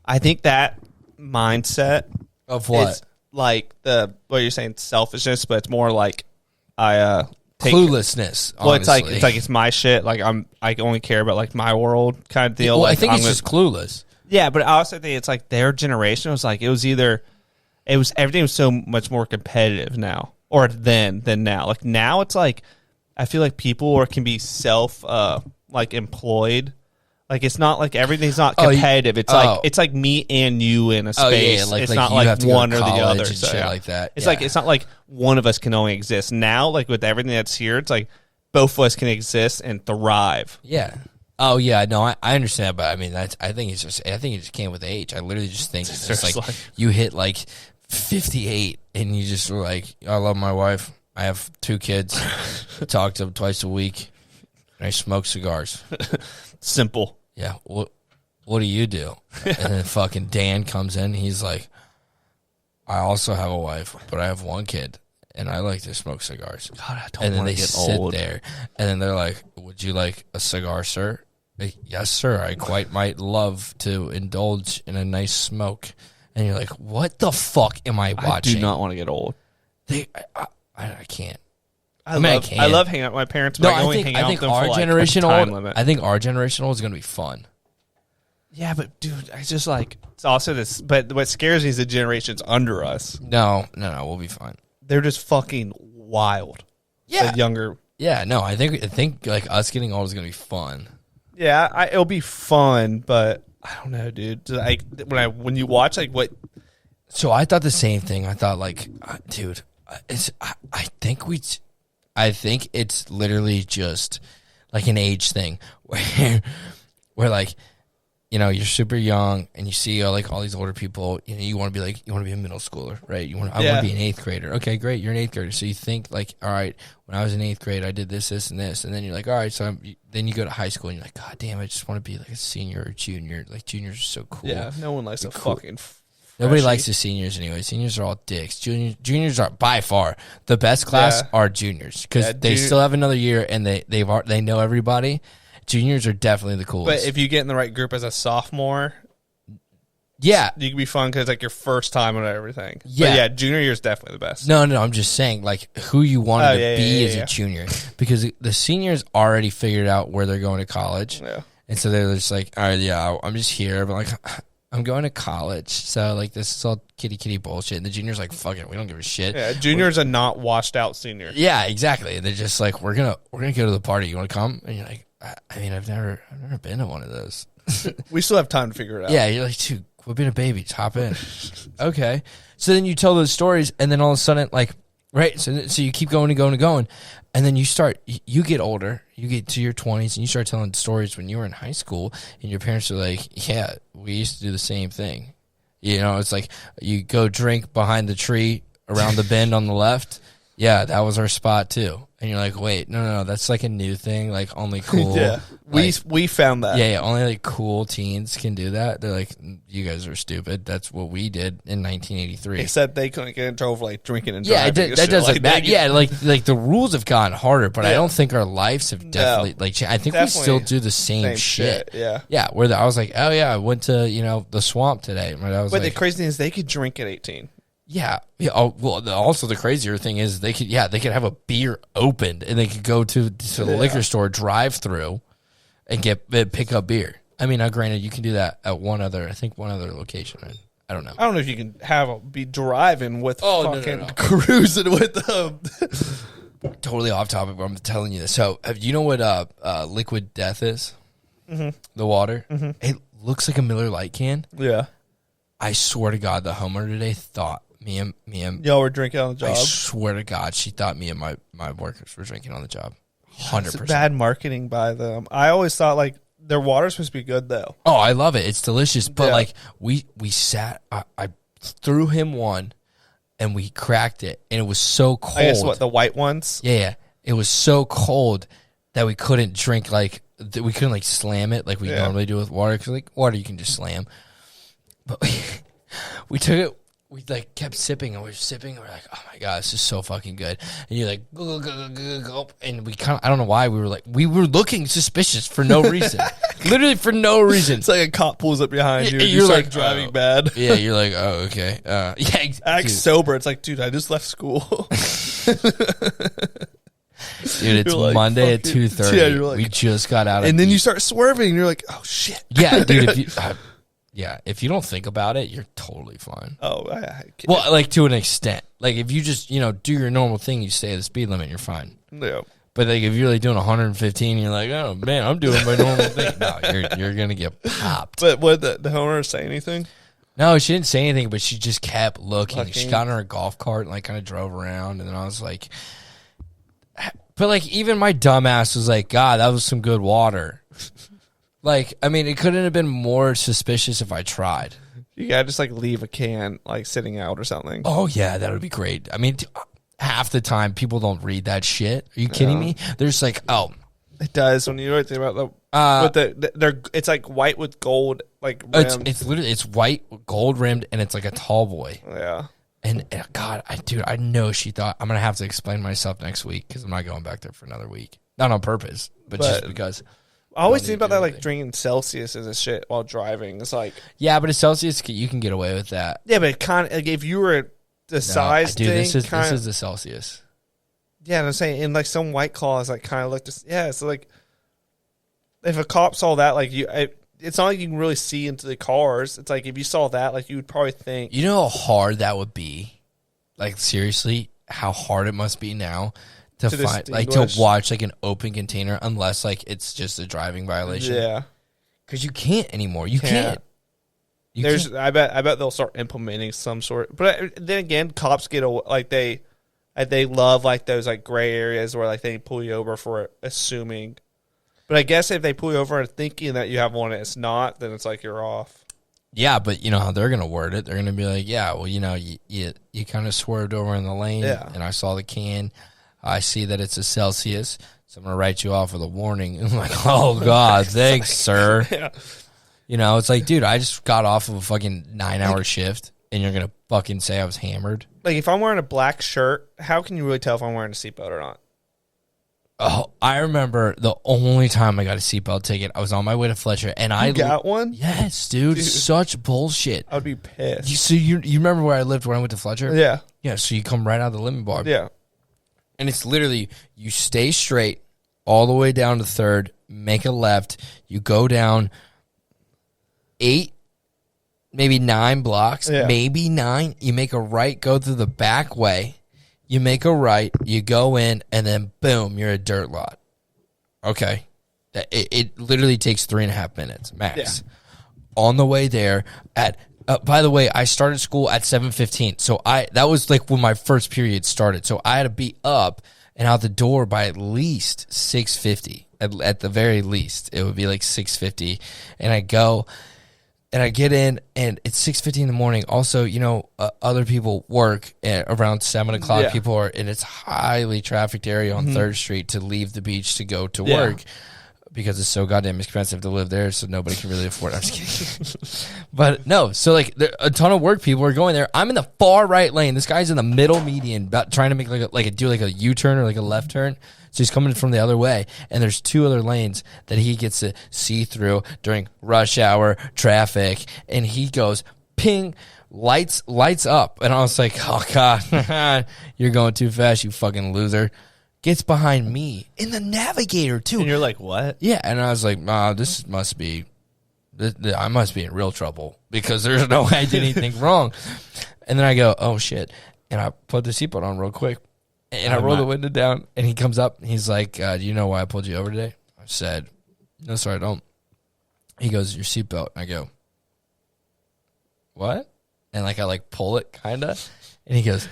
I think that mindset of what is like what you're saying, selfishness, but it's more like cluelessness. Well, it's like it's my shit. Like I only care about like my world kind of deal. Well, like, I think it's just clueless. Yeah, but I also think it's like their generation was like, everything was so much more competitive now, or then than now. Like now it's like, I feel like people can be like employed. Like it's not like everything's not competitive. It's like me and you in a space. Yeah, like, it's like not you like have to one go or to the college other. and So, shit like that. It's like it's not like one of us can only exist. Now, like with everything that's here, it's like both of us can exist and thrive. Yeah. Oh yeah, no, I understand, but I mean I think it just came with age. I literally just think it's just like you hit like 58 and you just were like, I love my wife. I have 2 kids. I talk to them twice a week. And I smoke cigars. Simple. Yeah. What do you do? And then fucking Dan comes in. He's like, I also have a wife, but I have 1 kid, and I like to smoke cigars. God, I don't and then want they to get sit old. there, and then they're like, would you like a cigar, sir? Like, yes, sir. I quite might love to indulge in a nice smoke. And you're like, what the fuck am I watching? I do not want to get old. I can't. I can't. I love hanging out with my parents, No, but I think our generation old. I think our generation old is gonna be fun. Yeah, but dude, I just like it's also this. But what scares me is the generations under us. No, we'll be fine. They're just fucking wild. Yeah, the younger. Yeah, no, I think like us getting old is gonna be fun. Yeah, it'll be fun, but I don't know, dude. Like when you watch like what. So I thought the same thing. I thought like, dude, I think it's literally just like an age thing where like, you know, you're super young and you see like all these older people, you know, you want to be a middle schooler, right? I want to be an 8th grader. Okay, great. You're an 8th grader. So you think like, all right, when I was in 8th grade, I did this, this, and this. And then you're like, all right, then you go to high school and you're like, God damn, I just want to be like a senior or junior. Like juniors are so cool. Yeah, no one likes fucking Nobody likes the seniors anyway. Seniors are all dicks. Juniors are by far the best class are juniors because they still have another year and they know everybody. Juniors are definitely the coolest. But if you get in the right group as a sophomore, yeah, you can be fun because it's like your first time on everything. Yeah, but yeah, junior year is definitely the best. No, I'm just saying like who you wanted to be as a junior because the seniors already figured out where they're going to college. Yeah, and so they're just like, all right, yeah, I'm just here, but like. I'm going to college, so like this is all kitty bullshit. And the juniors like, fuck it, we don't give a shit. Yeah, juniors are not washed out senior. Yeah, exactly. And they're just like, we're gonna go to the party. You want to come? And you're like, I mean, I've never been to one of those. We still have time to figure it out. Yeah, you're like, dude, quit being a baby, just hop in. Okay. So then you tell those stories, and then all of a sudden, like, right? So you keep going and going and going, and then you get older, you get to your 20s, and you start telling stories when you were in high school, and your parents are like, yeah, we used to do the same thing. You know, it's like you go drink behind the tree around the bend on the left. Yeah, that was our spot too. And you're like, wait, no, that's like a new thing, like only cool. Yeah, we found that. Yeah, only like cool teens can do that. They're like, you guys are stupid. That's what we did in 1983. Except they couldn't get in trouble for like drinking and driving. Yeah, that doesn't matter. Yeah, like the rules have gotten harder, but I don't think our lives have definitely like changed. I think we still do the same shit. Yeah, yeah. Where I was like, oh yeah, I went to the swamp today. But the crazy thing is they could drink at 18. Yeah. Oh, well, also the crazier thing is they could have a beer opened and they could go to the liquor store drive through and pick up beer. I mean, now granted, you can do that at one other location. Right? I don't know. I don't know if you can be driving with fucking no. cruising with them. Totally off topic, but I'm telling you this. So, you know what liquid death is? Mm-hmm. The water. Mm-hmm. It looks like a Miller Lite can. Yeah. I swear to God, the homeowner today thought me and y'all were drinking on the job. I swear to God, she thought me and my workers were drinking on the job. 100%. It's bad marketing by them. I always thought like their water's supposed to be good though. Oh, I love it. It's delicious. But like we sat, I threw him one, and we cracked it, and it was so cold. I guess what, the white ones? Yeah. It was so cold that we couldn't drink we couldn't like slam it like we normally do with water, because like water you can just slam. But we took it. We like kept sipping, and we were sipping, and we're like, oh my God, this is so fucking good. And you're like, go, and we kind of, I don't know why, we were looking suspicious for no reason. Literally for no reason. It's like a cop pulls up behind you. You're start like driving bad. Yeah, you're like, oh, okay. Yeah, act sober. It's like, dude, I just left school. Dude, it's like, Monday at 2:30. Yeah, like, we just got out of and then you start swerving, and you're like, oh, shit. Yeah, dude, Yeah, if you don't think about it, you're totally fine. Oh, well, like to an extent. Like if you just do your normal thing, you stay at the speed limit, you're fine. Yeah. But like if you're like doing 115, you're like, oh man, I'm doing my normal thing. No, you're gonna get popped. But would the homeowner say anything? No, she didn't say anything, but she just kept looking. She got in her golf cart and like kind of drove around, and then I was like, but like even my dumbass was like, God, that was some good water. Like, I mean, it couldn't have been more suspicious if I tried. You gotta just like leave a can like sitting out or something. Oh yeah, that would be great. I mean, half the time people don't read that shit. Are you kidding me? There's like, oh, it does when you really think about it's like white with gold like rimmed. It's literally white, gold rimmed, and it's like a tall boy. Yeah. And God, I know she thought I'm gonna have to explain myself next week because I'm not going back there for another week. Not on purpose, but just because. I always think about that, like drinking Celsius and shit while driving. It's like, yeah, but a Celsius, you can get away with that. Yeah, but it kind of like if you were the size thing, this is the Celsius. Yeah, and I'm saying, and like some White Claws, like kind of look, so like if a cop saw that, like it's not like you can really see into the cars. It's like if you saw that, like you would probably think, you know how hard that would be. Like seriously, how hard it must be now. To find, like, to watch like an open container, unless like it's just a driving violation. Yeah, because you can't anymore. You can't. I bet they'll start implementing some sort. But then again, cops get like they love like those like gray areas where like they pull you over for assuming. But I guess if they pull you over and thinking that you have one and it's not, then it's like you're off. Yeah, but you know how they're gonna word it. They're gonna be like, yeah, well, you kind of swerved over in the lane, and I saw the can. I see that it's a Celsius, so I'm going to write you off with a warning. I'm like, oh, God, thanks, sir. Yeah. You know, it's like, dude, I just got off of a fucking 9-hour shift, and you're going to fucking say I was hammered? Like, if I'm wearing a black shirt, how can you really tell if I'm wearing a seatbelt or not? Oh, I remember the only time I got a seatbelt ticket, I was on my way to Fletcher, and I got one? Yes, dude, such bullshit. I would be pissed. So you remember where I lived when I went to Fletcher? Yeah. Yeah, so you come right out of the limit bar. Yeah. And it's literally, you stay straight all the way down to 3rd, make a left, you go down 8, maybe 9 blocks, maybe 9, you make a right, go through the back way, you make a right, you go in, and then boom, you're a dirt lot. Okay. It literally takes 3.5 minutes, max. Yeah. On the way there, by the way, I started school at 7:15, so that was like when my first period started. So I had to be up and out the door by at least 6:50. At the very least, it would be like 6:50, and I go and I get in, and it's 6:50 in the morning. Also, other people work at around 7 o'clock. Yeah. People are, and it's highly trafficked area on 3rd Street to leave the beach to go to work. Because it's so goddamn expensive to live there, so nobody can really afford it. I'm just kidding. But no, so like a ton of work people are going there. I'm in the far right lane. This guy's in the middle median, trying to make do a U-turn or like a left turn. So he's coming from the other way, and there's 2 other lanes that he gets to see through during rush hour traffic, and he goes ping. Lights up, and I was like, oh God, you're going too fast, you fucking loser. Gets behind me in the Navigator too, and you're like, what? Yeah, and I was like, I must be in real trouble because there's no way I did anything wrong. And then I go, oh shit, and I put the seatbelt on real quick, and I roll the window down, and he comes up, and he's like, do you know why I pulled you over today? I said, no, sir, I don't. He goes, your seatbelt. I go, what? And I pull it kinda, and he goes,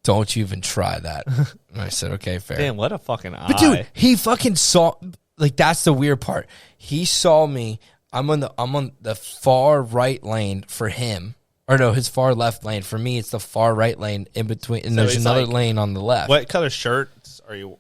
don't you even try that. And I said, okay, fair. Damn, what a fucking eye. But dude, he fucking saw, that's the weird part. He saw me. I'm on the far right lane for him. Or no, his far left lane. For me, it's the far right lane in between. And there's another lane on the left. What color shirts are you?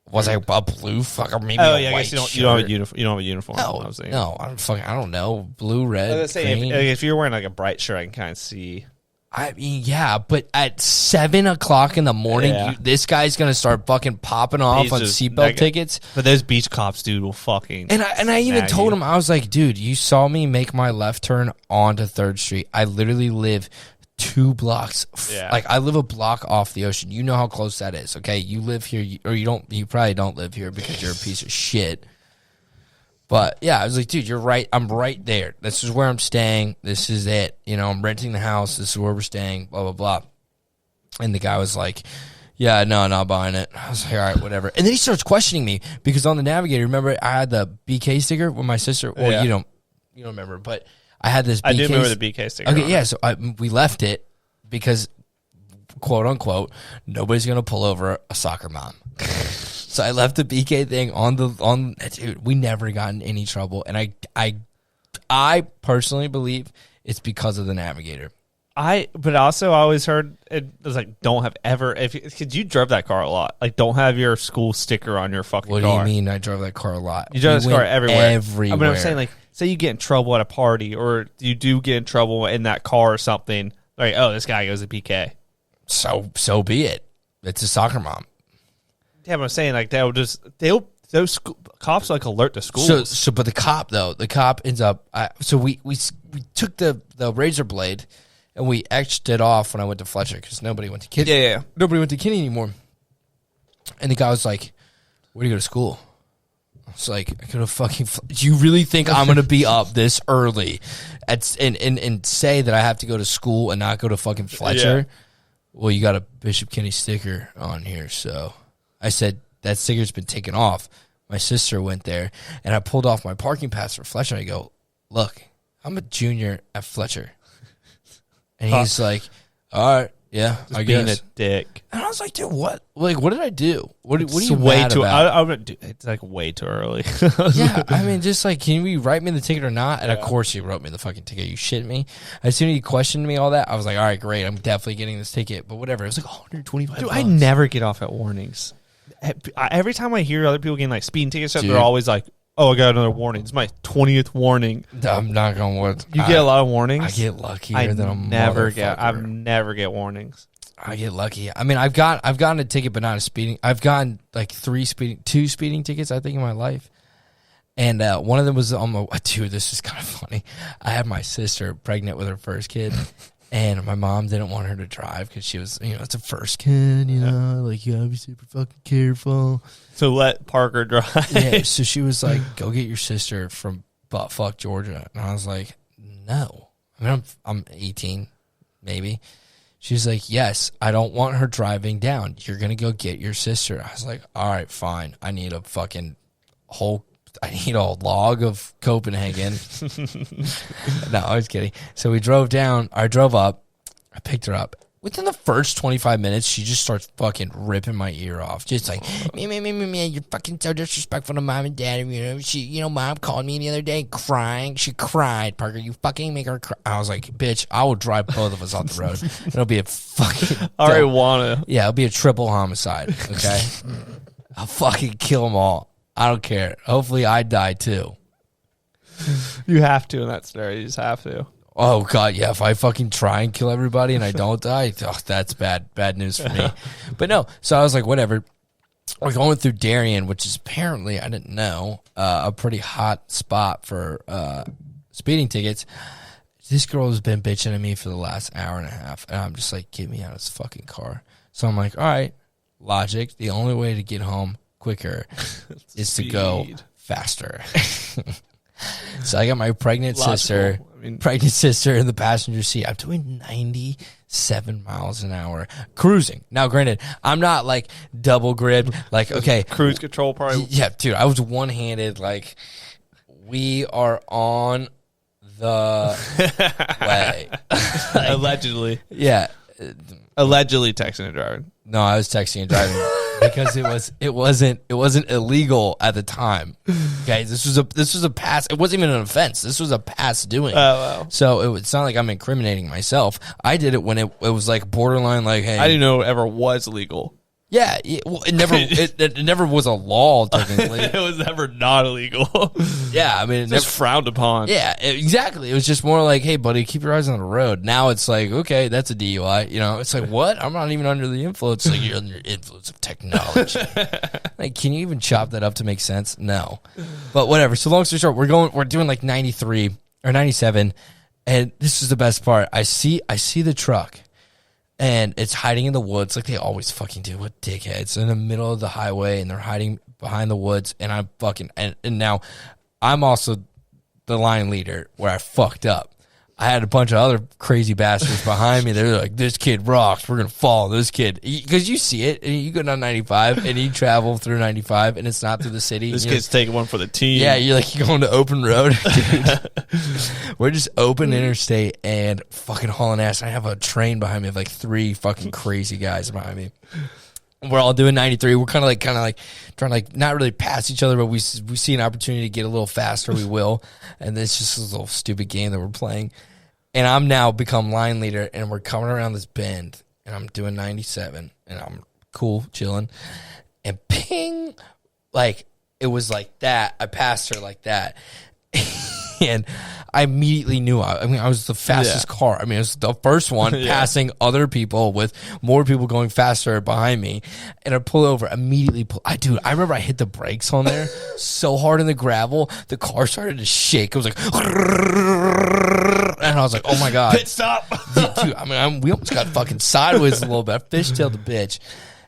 Was I a blue fucker? Maybe a white I guess you don't have a uniform. You don't have a uniform. No, I don't know. Blue, red, I was gonna say, if you're wearing a bright shirt, I can kind of see. I mean, yeah, but at 7 o'clock in the morning, this guy's gonna start fucking popping off on seatbelt tickets. But those beach cops, dude, will fucking. And I even told him, I was like, dude, you saw me make my left turn onto 3rd Street. I literally live 2 blocks. I live a block off the ocean. You know how close that is, okay? You live here, or you don't. You probably don't live here because you're a piece of shit. But yeah, I was like, dude, you're right. I'm right there. This is where I'm staying. This is it. You know, I'm renting the house. This is where we're staying, blah, blah, blah. And the guy was like, yeah, no, not buying it. I was like, all right, whatever. And then he starts questioning me because on the Navigator, remember I had the BK sticker with my sister? Well, Yeah. you don't remember, but I had this BK. I do remember the BK sticker. Okay, on yeah, it. so we left it because, quote unquote, nobody's going to pull over a soccer mom. So I left the BK thing on dude, we never got in any trouble. And I personally believe it's because of the Navigator. But also I always heard it was like, don't have ever, because you drove that car a lot. Like, don't have your school sticker on your fucking car. What do you mean I drove that car a lot? You drove this car everywhere. Everywhere. I mean, I'm saying, like, say you get in trouble at a party or you do get in trouble in that car or something. Like, oh, this guy goes to PK. So be it. It's a soccer mom. Yeah, but I'm saying, like, those cops like alert the schools. So but the cop ends up. So we took the razor blade and we etched it off when I went to Fletcher because nobody went to Kinney. Yeah. Nobody went to Kinney anymore. And the guy was like, "Where do you go to school?" I was like, "I go to fucking. Do you really think I'm gonna be up this early, and say that I have to go to school and not go to fucking Fletcher?" Yeah. Well, you got a Bishop Kinney sticker on here, so I said that sticker's been taken off. My sister went there, and I pulled off my parking pass for Fletcher. I go, "Look, I'm a junior at Fletcher," and he's like, "All right, yeah, Just I being guess." a dick. And I was like, "Dude, what? Like, what did I do? What are It's you way mad too. about?" It's like way too early. Yeah, I mean, just like, can you write me the ticket or not? And of course, you wrote me the fucking ticket. You shit me. As soon as you questioned me all that, I was like, all right, great. I'm definitely getting this ticket. But whatever. It was like 125. Dude, I never get off at warnings. Every time I hear other people getting like speeding tickets, Dude. they're always like, "Oh, I got another warning. It's my 20th warning." I'm not going with. You get a lot of warnings. I get luckier I than a never motherfucker. get. I never get warnings. I get lucky. I mean, I've gotten a ticket, but not a speeding. I've gotten like two speeding tickets, I think, in my life. And one of them was on my. Dude, this is kind of funny. I had my sister pregnant with her first kid, and my mom didn't want her to drive because she was, it's a first kid, like you gotta be super fucking careful. So let Parker drive. Yeah. So she was like, "Go get your sister from buttfuck Georgia," and I was like, "No." I mean, I'm 18, maybe. She's like, "Yes, I don't want her driving down. You're going to go get your sister." I was like, all right, fine. I need a log of Copenhagen. No, I was kidding. So we drove down. I drove up. I picked her up. Within the first 25 minutes, she just starts fucking ripping my ear off. Just like, me, you're fucking so disrespectful to mom and dad. Mom called me the other day crying. She cried, Parker. You fucking make her cry. I was like, bitch, I will drive both of us off the road. It'll be a fucking... I wanna. Yeah, it'll be a triple homicide, okay? I'll fucking kill them all. I don't care. Hopefully I die too. You have to in that scenario. You just have to. Oh, God, yeah. If I fucking try and kill everybody and I don't die, that's bad news for me. But no, so I was like, whatever. We're going through Darien, which is apparently, I didn't know, a pretty hot spot for speeding tickets. This girl has been bitching at me for the last hour and a half, and I'm just like, get me out of this fucking car. So I'm like, all right, logic. The only way to get home quicker is to go faster. So I got my pregnant sister in the passenger seat. I'm doing 97 miles an hour cruising. Now, granted, I'm not like double gripped. Like, okay, Cruise control probably. yeah, dude, I was one-handed. Like, we are on the way. Allegedly. Yeah. Allegedly texting and driving. No, I was texting and driving because it wasn't illegal at the time. Okay, this was a pass. It wasn't even an offense. This was a pass doing. Oh, wow. So it's not like I'm incriminating myself. I did it when it was like borderline. Like, hey, I didn't know it ever was legal. Yeah, well, it never it never was a law technically. It was never not illegal. Yeah, I mean, it Just never, frowned upon. yeah, exactly. It was just more like, hey, buddy, keep your eyes on the road. Now it's like, okay, that's a DUI. It's like, what? I'm not even under the influence. Like, you're under the influence of technology. Like, can you even chop that up to make sense? No, but whatever. So long story short, we're doing like 93 or 97, and this is the best part. I see the truck. And it's hiding in the woods like they always fucking do. What dickheads. In the middle of the highway, and they're hiding behind the woods. And I'm fucking... And now, I'm also the line leader where I fucked up. I had a bunch of other crazy bastards behind me. They're like, this kid rocks. We're going to follow this kid. Because you see it. And you go down 95 and you travel through 95 and it's not through the city. This kid's taking one for the team. Yeah, you're going to open road. Dude. We're just open interstate and fucking hauling ass. I have a train behind me of like 3 fucking crazy guys behind me. We're all doing 93. We're kind of like trying to like not really pass each other, but we see an opportunity to get a little faster. We will. And it's just a little stupid game that we're playing. And I'm now become line leader, and we're coming around this bend, and I'm doing 97, and I'm cool, chilling. And ping, like, it was like that. I passed her like that. And I immediately knew, I was the fastest car. I mean, it was the first one passing other people with more people going faster behind me. And I pull over, immediately I remember I hit the brakes on there so hard in the gravel, the car started to shake. It was like, and I was like, oh my God. Pit stop. Dude, I mean, we almost got fucking sideways a little bit. I fishtailed the bitch.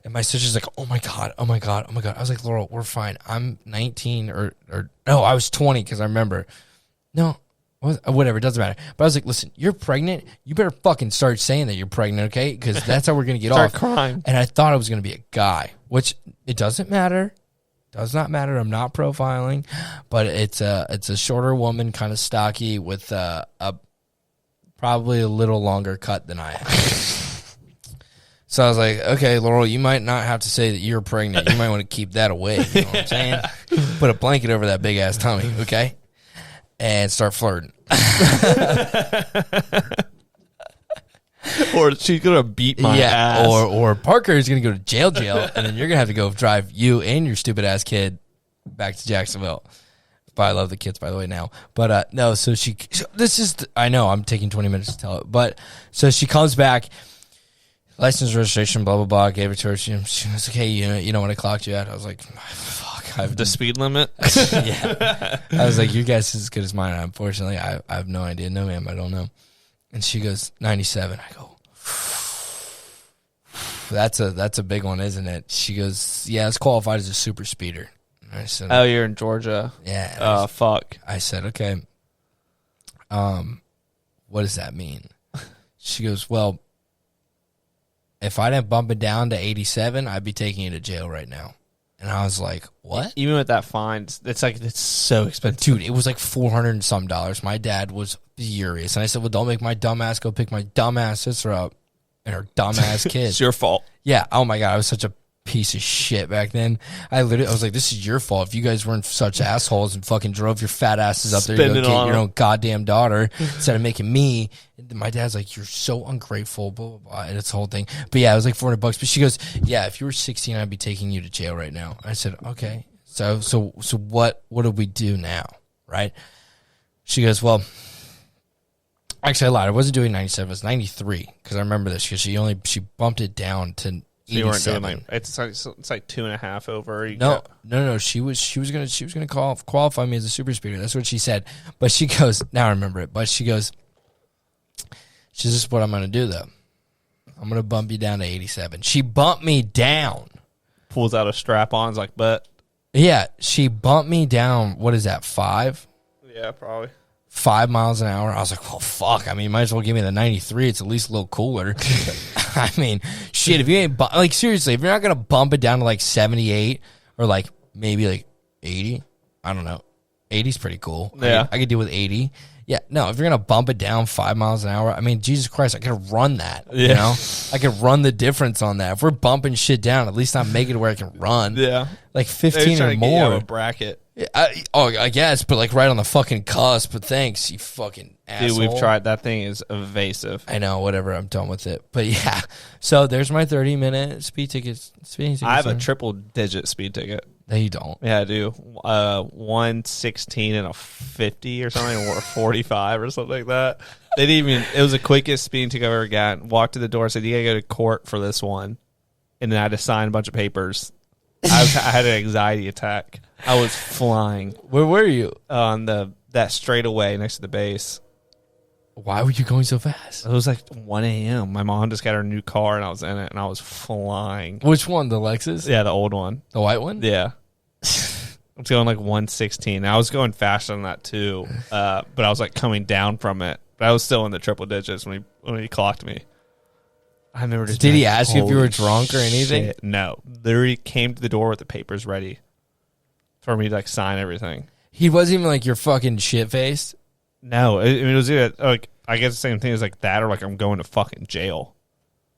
And my sister's like, oh my God, oh my God, oh my God. I was like, Laurel, we're fine. I'm 19 or no, I was 20 because I remember. No, whatever, it doesn't matter. But I was like, listen, you're pregnant. You better fucking start saying that you're pregnant, okay? Because that's how we're going to get Start off. crying. And I thought I was going to be a guy, which it doesn't matter. Does not matter. I'm not profiling. But it's a shorter woman, kind of stocky, with a probably a little longer cut than I have. So I was like, okay, Laurel, you might not have to say that you're pregnant. You might want to keep that away. You know what I'm saying? Put a blanket over that big-ass tummy, okay? And start flirting. Or she's going to beat my ass. Or Parker is going to go to jail, and then you're going to have to go drive you and your stupid-ass kid back to Jacksonville. But I love the kids, by the way, now. But, no, so I know I'm taking 20 minutes to tell it. But, so she comes back, license, registration, blah, blah, blah, gave it to her. She was like, hey, you know when I clocked you at? I was like, the speed limit. Yeah, I was like, your guess is as good as mine. Unfortunately, I have no idea. No, ma'am, I don't know. And she goes 97. I go, that's a big one, isn't it? She goes, yeah, it's qualified as a super speeder. And I said, oh, you're in Georgia. Yeah. Oh, fuck. I said, okay. What does that mean? She goes, well, if I didn't bump it down to 87, I'd be taking you to jail right now. And I was like, what? Even with that fine, it's so expensive. Dude, it was like $400 and some. My dad was furious. And I said, well, don't make my dumbass go pick my dumbass sister up and her dumbass kid. It's your fault. Yeah. Oh, my God. I was such a piece of shit back then. I was like, this is your fault. If you guys weren't such assholes and fucking drove your fat asses up there to go get your own goddamn daughter instead of making me. My dad's like, you're so ungrateful, blah, blah, blah. And it's the whole thing. But yeah, it was like $400. But she goes, yeah, if you were 16, I'd be taking you to jail right now. I said, okay. So what do we do now? Right? She goes, well, actually I lied. I wasn't doing 97. It was 93 because I remember this because she bumped it down to 87. So you weren't doing like, it's like 2.5 over. No. She was gonna qualify me as a super speeder. That's what she said. But she goes, now I remember it. But she goes, this is what I'm gonna do though. I'm gonna bump you down to 87. She bumped me down. Pulls out a strap on. Is like, but yeah, she bumped me down. What is that? 5? Yeah, probably. 5 miles an hour. I was like, well, fuck. I mean, might as well give me the 93. It's at least a little cooler. I mean, shit, if you ain't, like, seriously, if you're not going to bump it down to, like, 78 or, like, maybe, like, 80, I don't know. 80's pretty cool. Yeah. I could deal with 80. Yeah, no, if you're going to bump it down 5 miles an hour, I mean, Jesus Christ, I could run that, you know? I could run the difference on that. If we're bumping shit down, at least I make it where I can run. Yeah. Like 15 or more. Get you a bracket. I guess, but like right on the fucking cusp. But thanks, you fucking asshole. Dude, we've tried. That thing is evasive. I know, whatever. I'm done with it. But yeah, so there's my 30-minute speed tickets. I have a triple-digit speed ticket. No, you don't. Yeah, I do. 116 and a 50 or something, or 45 or something like that. They didn't even. It was the quickest speeding ticket I've ever gotten. Walked to the door, said, "You gotta go to court for this one," and then I had to sign a bunch of papers. I had an anxiety attack. I was flying. Where were you? On that straightaway next to the base. Why were you going so fast? It was like 1 a.m. My mom just got her new car, and I was in it, and I was flying. Which one? The Lexus? Yeah, the old one. The white one? Yeah. I was going like 116. I was going faster than that too, but I was like coming down from it. But I was still in the triple digits when he clocked me. I remember just. Did he ask you if you were drunk or anything? Shit. No, literally came to the door with the papers ready for me to like sign everything. He wasn't even like you're fucking shit faced. No, it was either like I guess the same thing as like that or like I'm going to fucking jail.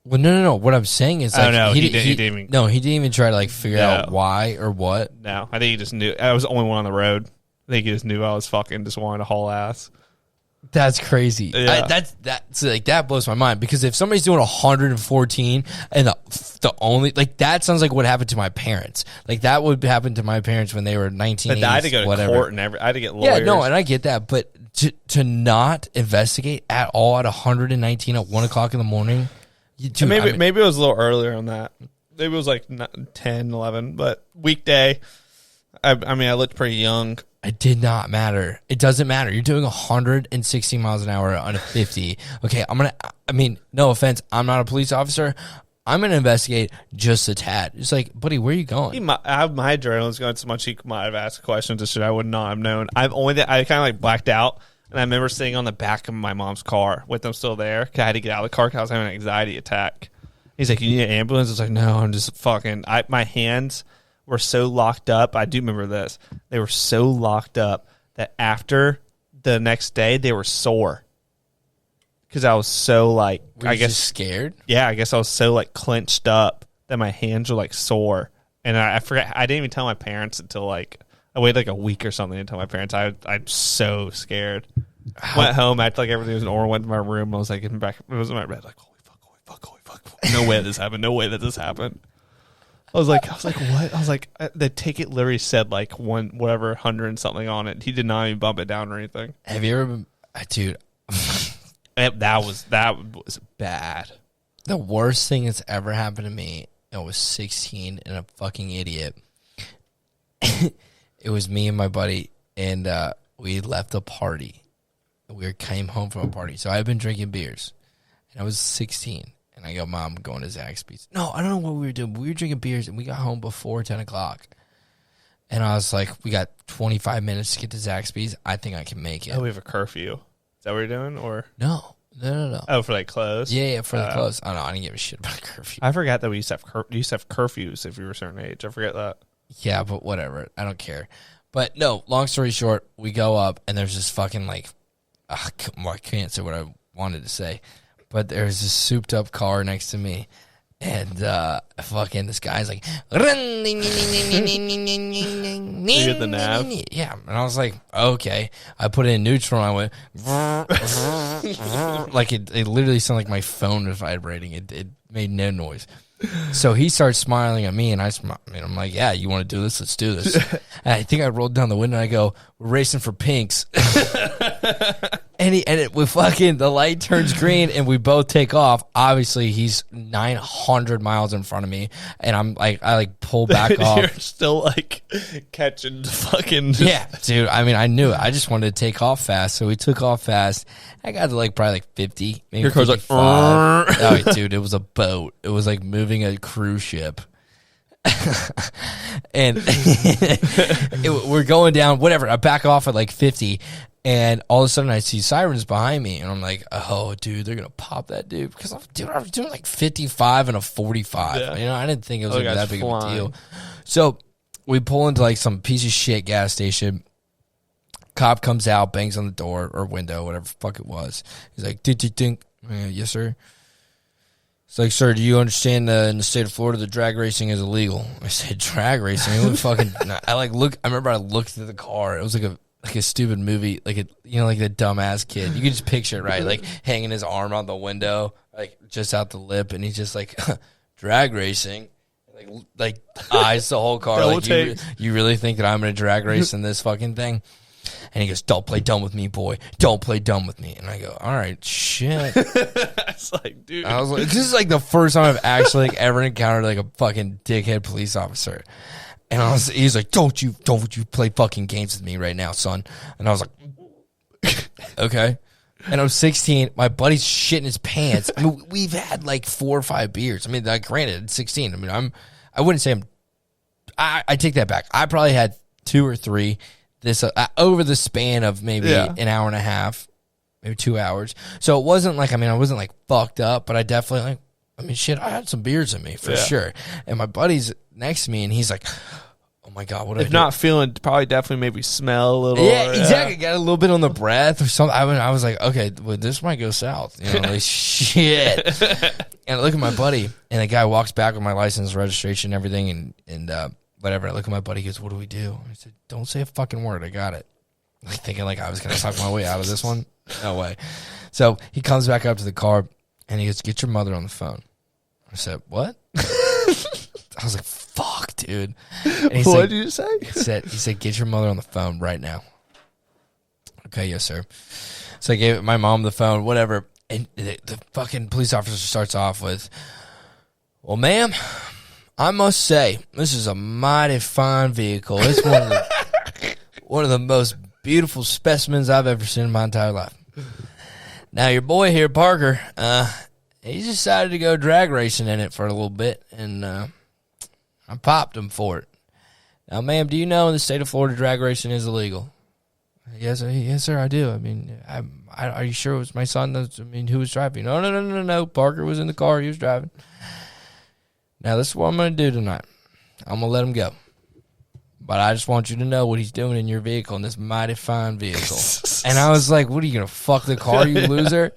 Well, no. What I'm saying is, like, no, he didn't even. No, he didn't even try to like figure out why or what. No, I think he just knew. I was the only one on the road. I think he just knew I was fucking just wanting to haul ass. That's crazy. Yeah. That's like that blows my mind because if somebody's doing 114 and the only like that sounds like what happened to my parents. Like that would happen to my parents when they were 19. But I had to go to court and I had to get lawyers. Yeah, no, and I get that, but to not investigate at all at 119 at 1 o'clock in the morning. Dude, maybe it was a little earlier on that. Maybe it was like 10, 11, but weekday. I looked pretty young. It did not matter. It doesn't matter. You're doing 160 miles an hour on a 50. Okay, no offense. I'm not a police officer. I'm going to investigate just a tad. It's like, buddy, where are you going? My adrenaline's going so much he might have asked questions and shit I would not have known. I kind of like blacked out. And I remember sitting on the back of my mom's car with them still there. I had to get out of the car because I was having an anxiety attack. He's like, you need an ambulance? I was like, no, I'm just fucking... my hands were so locked up. I do remember this. They were so locked up that after the next day, they were sore. Because I was so like... Were you just scared? Yeah, I guess I was so like clenched up that my hands were like sore. And I forgot... I didn't even tell my parents until like... I waited like a week or something to tell my parents. I'm so scared. Went home, acted like everything was in order, went to my room, and I was like, getting back, it was in my bed, like, holy fuck. No way this happened. I was like, what? I was like, the ticket literally said like 100 and something on it. He did not even bump it down or anything. Have you ever been, dude? that was bad. The worst thing that's ever happened to me, I was 16 and a fucking idiot. It was me and my buddy, and we left a party. We came home from a party. So I had been drinking beers, and I was 16. And I go, Mom, I'm going to Zaxby's. No, I don't know what we were doing. But we were drinking beers, and we got home before 10 o'clock. And I was like, we got 25 minutes to get to Zaxby's. I think I can make it. Oh, we have a curfew. Is that what you're doing? Or No. Oh, for like clothes? Yeah, for the clothes. I don't know. I didn't give a shit about a curfew. I forgot that we used to have curfews if you were a certain age. I forget that. Yeah, but whatever. I don't care. But no, long story short, we go up, and there's this fucking like, I can't say what I wanted to say, but there's this souped up car next to me, and fucking this guy's like, you get the nav? Yeah, and I was like, okay. I put it in neutral, and I went, like it literally sounded like my phone was vibrating. It made no noise. So he starts smiling at me, and I'm like, yeah, you want to do this? Let's do this. And I think I rolled down the window, and I go, we're racing for pinks. The light turns green, and we both take off. Obviously, he's 900 miles in front of me, and I pull back off. You're still like catching fucking. Yeah, dude. I knew it. I just wanted to take off fast, so we took off fast. I got to probably 50. Maybe your car's 55. Oh, dude, it was a boat. It was like moving a cruise ship. And we're going down, whatever. I back off at 50, and all of a sudden I see sirens behind me, and I'm like, oh, dude, they're gonna pop that dude because I was doing 55 and a 45. Yeah. I didn't think it was gonna be that big of a deal. So we pull into some piece of shit gas station. Cop comes out, bangs on the door or window, whatever the fuck it was. He's like, ding. Yes, sir. It's like, sir, do you understand in the state of Florida that drag racing is illegal? I said, drag racing? It was fucking. I remember I looked at the car. It was like a stupid movie, like the dumbass kid. You can just picture it, right? Hanging his arm out the window, just out the lip, and he's just like, drag racing. Like eyes the whole car. You really think that I'm gonna drag race in this fucking thing? And he goes, don't play dumb with me, boy. Don't play dumb with me. And I go, all right, shit. It's like, dude. I was like, this is the first time I've actually ever encountered a fucking dickhead police officer. And he's like, don't you play fucking games with me right now, son. And I was like, okay. And I'm 16. My buddy's shitting his pants. We've had 4 or 5 beers. Granted, 16. I wouldn't say I take that back. I probably had 2 or 3 this over the span of maybe an hour and a half, maybe 2 hours. So it wasn't like, I wasn't like fucked up, but I definitely shit, I had some beers in me for sure. And my buddy's next to me and he's like, oh my God, what? If not feeling, probably definitely maybe smell a little. Yeah, exactly. Got a little bit on the breath or something. I was like, okay, well, this might go south. Like shit. And I look at my buddy, and the guy walks back with my license, registration, everything, and whatever. I look at my buddy, he goes, what do we do? I said, don't say a fucking word. I got it. Like thinking like I was gonna talk my way out of this one. No way. So he comes back up to the car, and he goes, get your mother on the phone. I said, what? I was like, fuck, dude. What did you say? He said, get your mother on the phone right now. Okay, yes, sir. So I gave my mom the phone, whatever. And the fucking police officer starts off with, well, ma'am, I must say, this is a mighty fine vehicle. It's one of the most beautiful specimens I've ever seen in my entire life. Now, your boy here, Parker, he decided to go drag racing in it for a little bit, and I popped him for it. Now, ma'am, do you know in the state of Florida drag racing is illegal? Yes, sir, I do. Are you sure it was my son? Who was driving? No. Parker was in the car. He was driving. Now, this is what I'm going to do tonight. I'm going to let him go. But I just want you to know what he's doing in your vehicle, in this mighty fine vehicle. And I was like, what, are you going to fuck the car, you loser?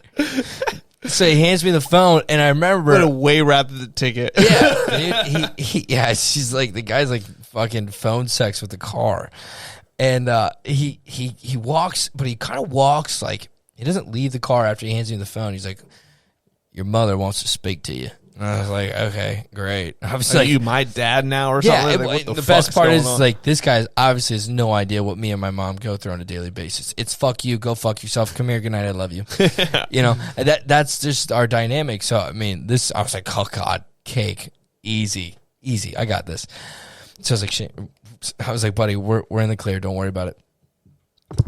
So he hands me the phone, and I remember... What a way wrapped the ticket. Yeah, dude. She's like, the guy's like fucking phone sex with the car. And he walks, but he kind of walks like, he doesn't leave the car after he hands me the phone. He's like, your mother wants to speak to you. And I was like, okay, great. I was like, you my dad now or something? Yeah, like, the best part is like, this guy obviously has no idea what me and my mom go through on a daily basis. It's fuck you, go fuck yourself, come here, good night, I love you. That's just our dynamic. So, I was like, oh God, cake, easy, I got this. So I was like, buddy, we're in the clear, don't worry about it.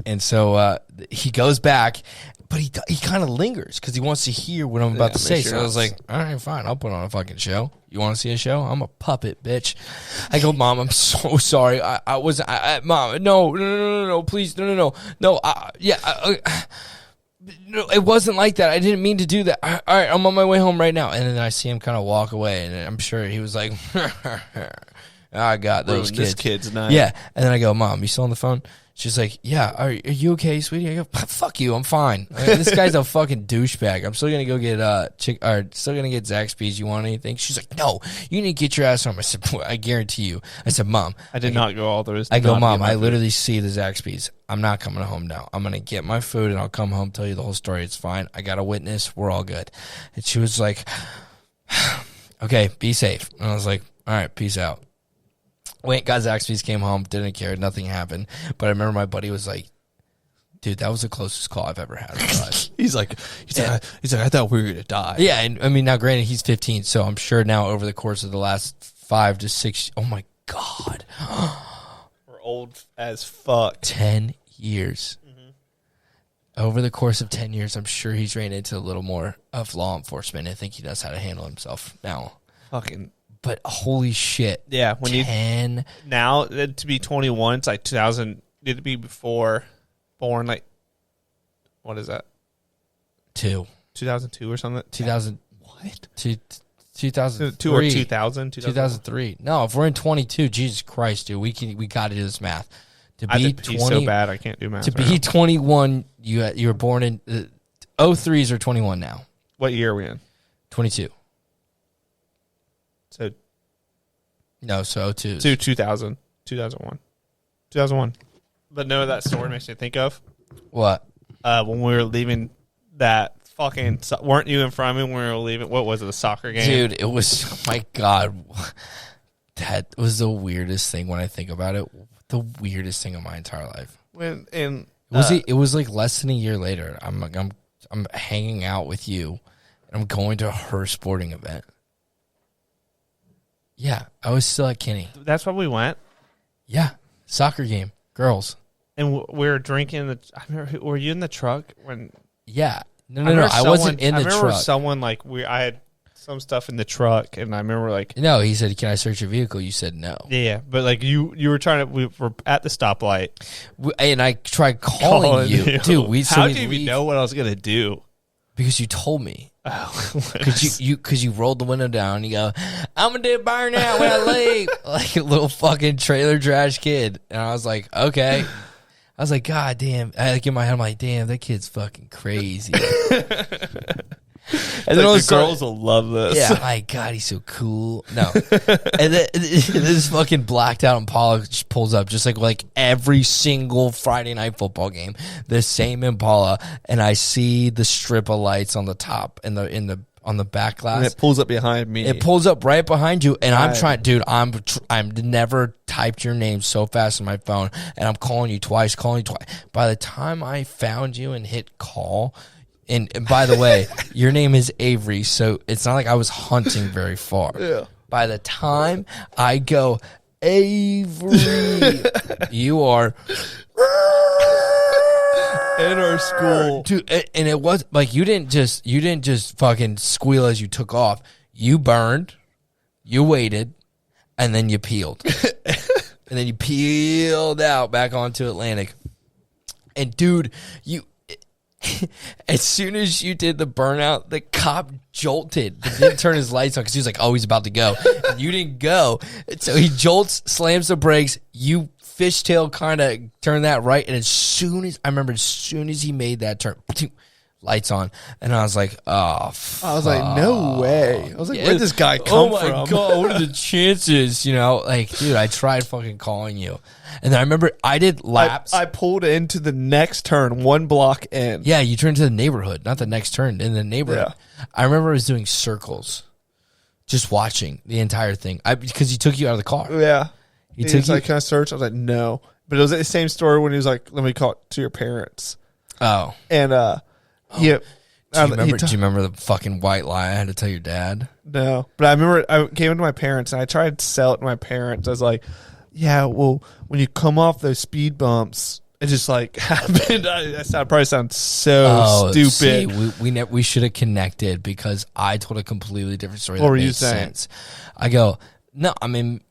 And so he goes back, but he kind of lingers because he wants to hear what I'm about to say. So I was like, all right, fine. I'll put on a fucking show. You want to see a show? I'm a puppet, bitch. I go, Mom, I'm so sorry. Mom, no, please, no. No, it wasn't like that. I didn't mean to do that. All right, I'm on my way home right now. And then I see him kind of walk away, and I'm sure he was like, I got those kids. This kid's nice. Yeah. And then I go, Mom, you still on the phone? She's like, yeah, are you okay, sweetie? I go, fuck you, I'm fine. This guy's a fucking douchebag. I'm still gonna go get still gonna get Zaxby's. You want anything? She's like, no, you need to get your ass home. I said, I guarantee you. I said, Mom, I did not go all the way. I go, Mom, I literally see the Zaxby's. I'm not coming home now. I'm gonna get my food and I'll come home, tell you the whole story. It's fine. I got a witness. We're all good. And she was like, okay, be safe. And I was like, all right, peace out. Went, got Zaxby's, came home, didn't care, nothing happened. But I remember my buddy was like, dude, that was the closest call I've ever had in my life. He's like, I thought we were going to die. Yeah, and now granted, he's 15, so I'm sure now over the course of the last 5 to 6, oh my God. We're old as fuck. 10 years. Mm-hmm. Over the course of 10 years, I'm sure he's ran into a little more of law enforcement. I think he knows how to handle himself now. Fucking... But holy shit. Yeah, when 10. Now, to be 21, it's like 2000. Did it be before born? Like, what is that? 2002 or something? 2000. What? 2002 or 2000? 2003. No, if we're in 22, Jesus Christ, dude, we got to do this math. To be 20, so bad I can't do math. To be 21, you were born in 03s or 21 now. What year are we in? 22. So 02. 2000. 2001. But no, that story makes me think of what? When we were leaving that fucking, weren't you in front of me when we were leaving? What was it, the soccer game? Dude, it was, oh my God. That was the weirdest thing when I think about it. The weirdest thing of my entire life. It was like less than a year later. I'm hanging out with you, and I'm going to her sporting event. Yeah, I was still at Kenny. That's why we went? Yeah, soccer game, girls. And we were drinking. I remember, were you in the truck when? Yeah, no. I wasn't in the truck. I remember someone I had some stuff in the truck, and I remember like, No, he said, "Can I search your vehicle?" You said no. yeah, but like you were trying to. We were at the stoplight, And I tried calling you, dude. How did you even know what I was gonna do? Because you told me. Oh, Because you rolled the window down and you go, "I'm gonna do burn out when I leave," like a little fucking trailer trash kid. And I was like, okay. I was like, God damn. I like in my head, I'm like, damn, that kid's fucking crazy. And then like the girls will love this. Yeah, my God, he's so cool. No, and then this fucking blacked out Impala just pulls up, just like every single Friday night football game, the same Impala, and I see the strip of lights on the top and on the back glass. And it pulls up behind me. It pulls up right behind you, and I'm trying, dude. I'm never typed your name so fast on my phone, and I'm calling you twice. By the time I found you and hit call. And by the way, your name is Avery, so it's not like I was hunting very far. Yeah. By the time I go, Avery, you are in our school, dude. And it was like you didn't just fucking squeal as you took off. You burned, you waited, and then you peeled, and then you peeled out back onto Atlantic. And dude, you. As soon as you did the burnout, the cop jolted. He didn't turn his lights on because he was like, "Oh, he's about to go." And you didn't go, and so he jolts, slams the brakes. You fishtail kind of turn that right, and as soon as he made that turn, lights on, and I was like, "Oh!" Fuck. I was like, "No way!" I was like, "Where'd this guy come from?" Oh my God, what are the chances? You know, like, dude, I tried fucking calling you. And then I remember I did laps. I pulled into the next turn, 1 block in. Yeah, you turned to the neighborhood, not the next turn, in the neighborhood. Yeah. I remember I was doing circles, just watching the entire thing. Because he took you out of the car. Yeah. He was like, "Can I search?" I was like, "No." But it was the same story when he was like, "Let me call it to your parents." Oh. And, yeah. Do you remember the fucking white lie I had to tell your dad? No. But I remember I came into my parents, and I tried to sell it to my parents. I was like, "Yeah, well, when you come off those speed bumps," it just like happened. I probably sound so stupid. See, we should have connected because I told a completely different story. What that were made you saying? Sense. I go, no, I mean,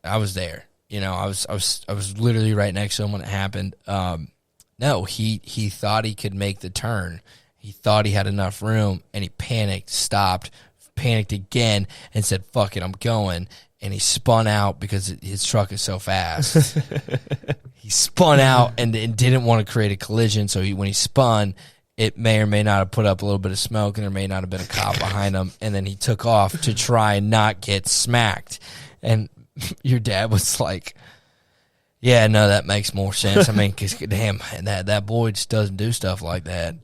I was there. You know, I was literally right next to him when it happened. No, he thought he could make the turn. He thought he had enough room, and he panicked, stopped, panicked again, and said, "Fuck it, I'm going." And he spun out because his truck is so fast. He spun out and didn't want to create a collision. So when he spun, it may or may not have put up a little bit of smoke, and there may not have been a cop behind him. And then he took off to try and not get smacked. And your dad was like, "Yeah, no, that makes more sense. I mean, because damn, that boy just doesn't do stuff like that."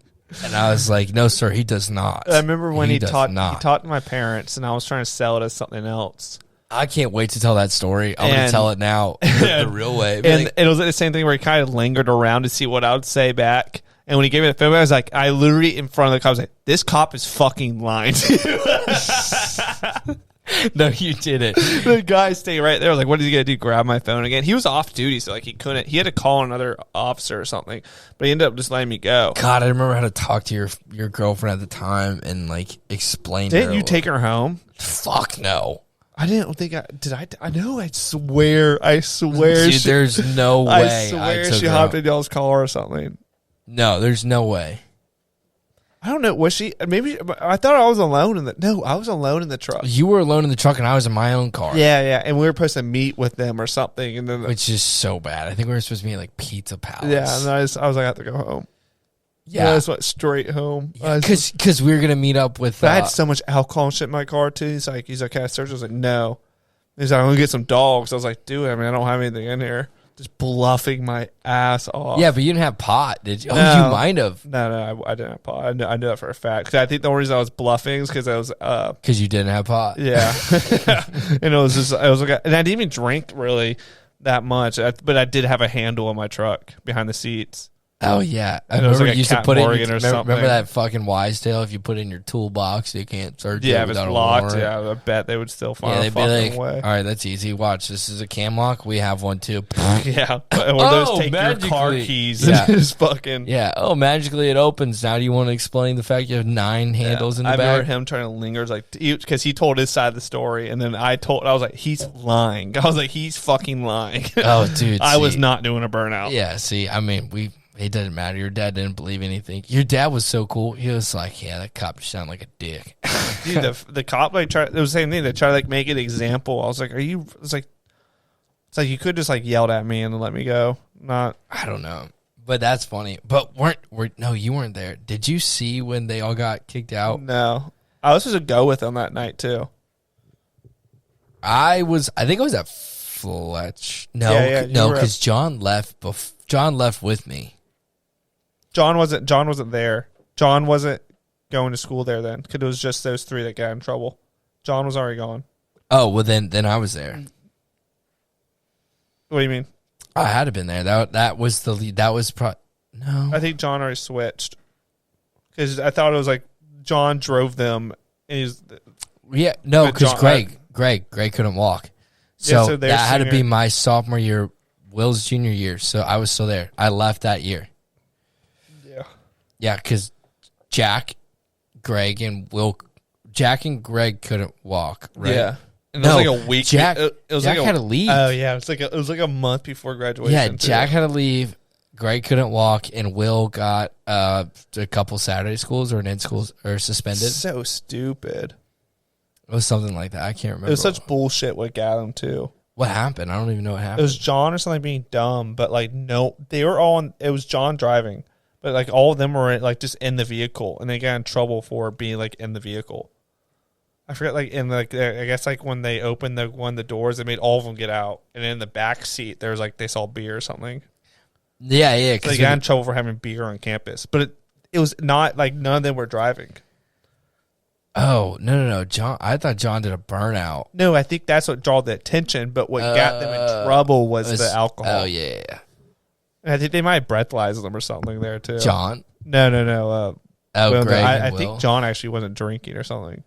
And I was like, "No, sir, he does not." I remember when he talked to my parents, and I was trying to sell it as something else. I can't wait to tell that story. I'm going to tell it now the real way. And it was the same thing where he kind of lingered around to see what I would say back. And when he gave me the film, I was like, I literally in front of the cop was like, "This cop is fucking lying to you." No, you didn't. The guy stayed right there. Like, what is he gonna do? Grab my phone again? He was off duty, so like he couldn't. He had to call another officer or something. But he ended up just letting me go. God, I remember how to talk to your girlfriend at the time and like explain. Didn't you take her home? Fuck no. I didn't think I did. I know. I swear. Dude, there's no way. I swear she hopped in y'all's car or something. No, there's no way. I don't know. Was she? Maybe. I thought I was alone in the. No, I was alone in the truck. You were alone in the truck, and I was in my own car. Yeah, and we were supposed to meet with them or something, and then which is so bad. I think we were supposed to meet at like Pizza Palace. Yeah, and I was like, I have to go home. Yeah, I just went straight home. Because we were gonna meet up with. I had so much alcohol and shit in my car too. He's like, "Can I search?" I was like, "No." He's like, "I'm gonna get some dogs." I was like, "Dude, I mean, I don't have anything in here." Just bluffing my ass off. Yeah, but you didn't have pot, did you? No. Oh, you might have. No, I didn't have pot. I knew that for a fact. 'Cause I think the only reason I was bluffing is because I was because you didn't have pot. Yeah, and it was like, and I didn't even drink really that much, but I did have a handle on my truck behind the seats. Oh yeah, I And it was remember like a you used to Cat put it. Morgan or Remember something. that fucking wise tale? If you put it in your toolbox, you can't search Yeah, it if it's without a locked, warrant. yeah, I bet they would still find Yeah, a they'd be fucking like, way. "All right, that's easy. Watch, this is a cam lock. We have one too." Yeah, or those Oh, take your car magically. keys Yeah. and just fucking. Yeah. Oh, magically it opens. Now, do you want to explain the fact you have 9 handles in the I remember back? him trying to linger, like, because he told his side of the story, and then I was like, he's lying. I was like, he's fucking lying. Oh, dude. I was see. not doing a burnout. Yeah. See, I mean, it doesn't matter. Your dad didn't believe anything. Your dad was so cool. He was like, yeah, that cop just sounded like a dick. Dude, the cop like tried. It was the same thing. They tried to like make an example. I was like, "Are you?" It's like you could just like yelled at me and let me go. Not. I don't know. But that's funny. But no, you weren't there. Did you see when they all got kicked out? No, I was supposed to go with them that night too. I think I was at Fletch. No, Yeah, no, you were because John left. John left with me. John wasn't there. John wasn't going to school there then because it was just those three that got in trouble. John was already gone. Oh well, then I was there. What do you mean? I had to been there. That was the lead. That was no. I think John already switched because I thought it was like John drove them and he's Yeah, no, But because John- Greg couldn't walk. Yeah, So, so their that had to be senior- my sophomore year, Will's junior year. So I was still there. I left that year. yeah. Yeah, because Jack, Greg, and Greg couldn't walk. Right? Yeah. And No, it was like a week. Jack- it was Jack like had to leave. Oh yeah, it was like a month before graduation. Yeah, too. Jack had to leave. Greg couldn't walk, and Will got a couple Saturday schools or an in schools or suspended. So stupid. It was something like that. I can't remember. It was such bullshit what got him too. What happened? I don't even know what happened. It was John or something being dumb, but like no, they were all. It was John driving, but like all of them were like just in the vehicle, and they got in trouble for being like in the vehicle. I forget, like in like I guess like when they opened the doors, they made all of them get out, and in the back seat there was like they saw beer or something. yeah. So Because they got in trouble for having beer on campus, but it was not like none of them were driving. oh no, John. I thought John did a burnout. No, I think that's what drew the attention, but what got them in trouble was the alcohol. Oh yeah. And I think they might have breathalyzed them or something there too. John. No. Oh, Greg. I and think Will. John actually wasn't drinking or something.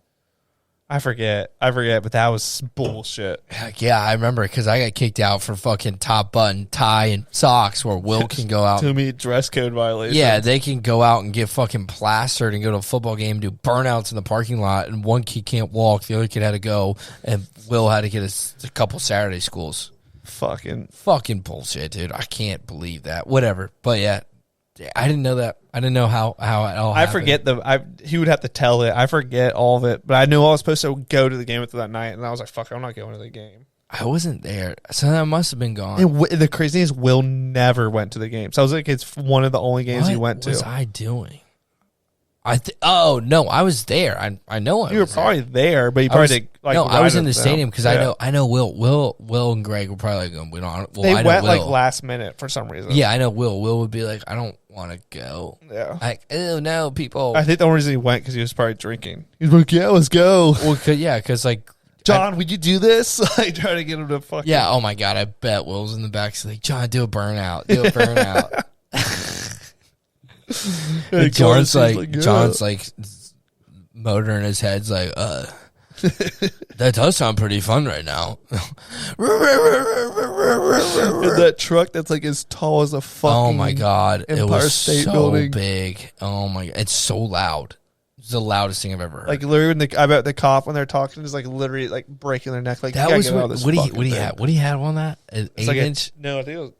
I forget, but that was bullshit. Heck yeah, I remember because I got kicked out for fucking top button, tie, and socks where Will can go out. To me, dress code violation. Yeah, they can go out and get fucking plastered and go to a football game, do burnouts in the parking lot, and one kid can't walk, the other kid had to go, and Will had to get a couple Saturday schools. Fucking Bullshit, dude. I can't believe that. Whatever. But yeah, I didn't know that. I didn't know how it all I happened. forget he would have to tell it. I forget all of it, but I knew I was supposed to go to the game that night, and I was like, "Fuck, I'm not going to the game." I wasn't there, so that must have been gone. The crazy thing is, Will never went to the game. So I was like, it's one of the only games he went to. What was I doing? Oh no, I was there. I know I You were was there. probably there, but you I probably was, did, like no, I ride was in the with them. stadium because Yeah. I know Will and Greg were probably like, we don't. Well, They I know went Will. like last minute for some reason. Yeah, I know Will. Will would be like, I don't want to go. Yeah. Like, oh no, people. I think the only reason he went because he was probably drinking. He was like, "Yeah, let's go." Well, because like John, would you do this? Like trying to get him to fucking. yeah. Oh my god, I bet Will's in the back. He's like, John, do a burnout. Do a burnout. And John's Corey's like, "Yeah." John's like, motor in his head's like, that does sound pretty fun right now. And that truck that's like as tall as a fucking. Oh my god, it Empire was State so Building. big. Oh my, it's so loud. It's the loudest thing I've ever heard. Like literally, I bet the cop when they're talking is like literally like breaking their neck. Like that you was gotta get out of this what he fucking thing. had. What he had on that? An It's 8 like inch. no, I think it was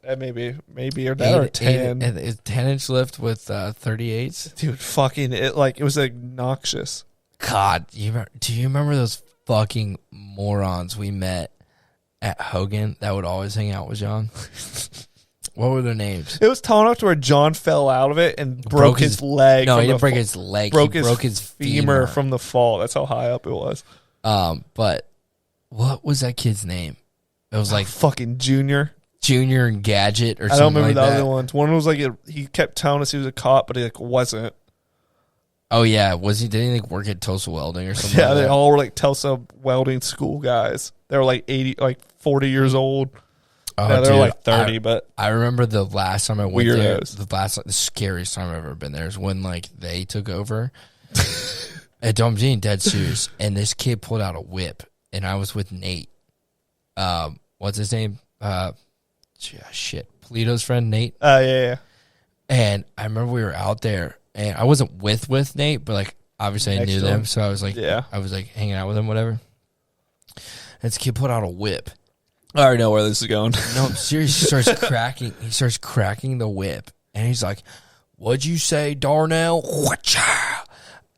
maybe or that or 10. 10-inch lift with 38s. Dude, fucking it like it was like noxious. God, do you remember those fucking morons we met at Hogan that would always hang out with John? What were their names? It was tall enough to where John fell out of it and broke his leg. No, from he the didn't break fa- his leg. Broke He his broke his femur from the fall. That's how high up it was. But what was that kid's name? It was like Fucking Junior. Junior and Gadget or I don't something remember like the that. other ones. One was like he kept telling us he was a cop, but he like wasn't. Oh yeah, was he? Did he like work at Tulsa Welding or something? Yeah, like they that? all were like Tulsa welding school guys. They were like 40 years old. Oh, Yeah, they're dude, like 30, but I remember the last time I went there. Weirdos. The scariest time I've ever been there is when like they took over. I'm being dead serious. And this kid pulled out a whip, and I was with Nate. What's his name? Polito's friend Nate. Yeah. And I remember we were out there, and I wasn't with Nate, but like obviously I Next knew to them, him. so I was like, Yeah. I was like hanging out with him, whatever. And this kid pulled out a whip. I already know where this is going. No, I'm serious. He starts cracking the whip, and he's like, "What'd you say, Darnell?"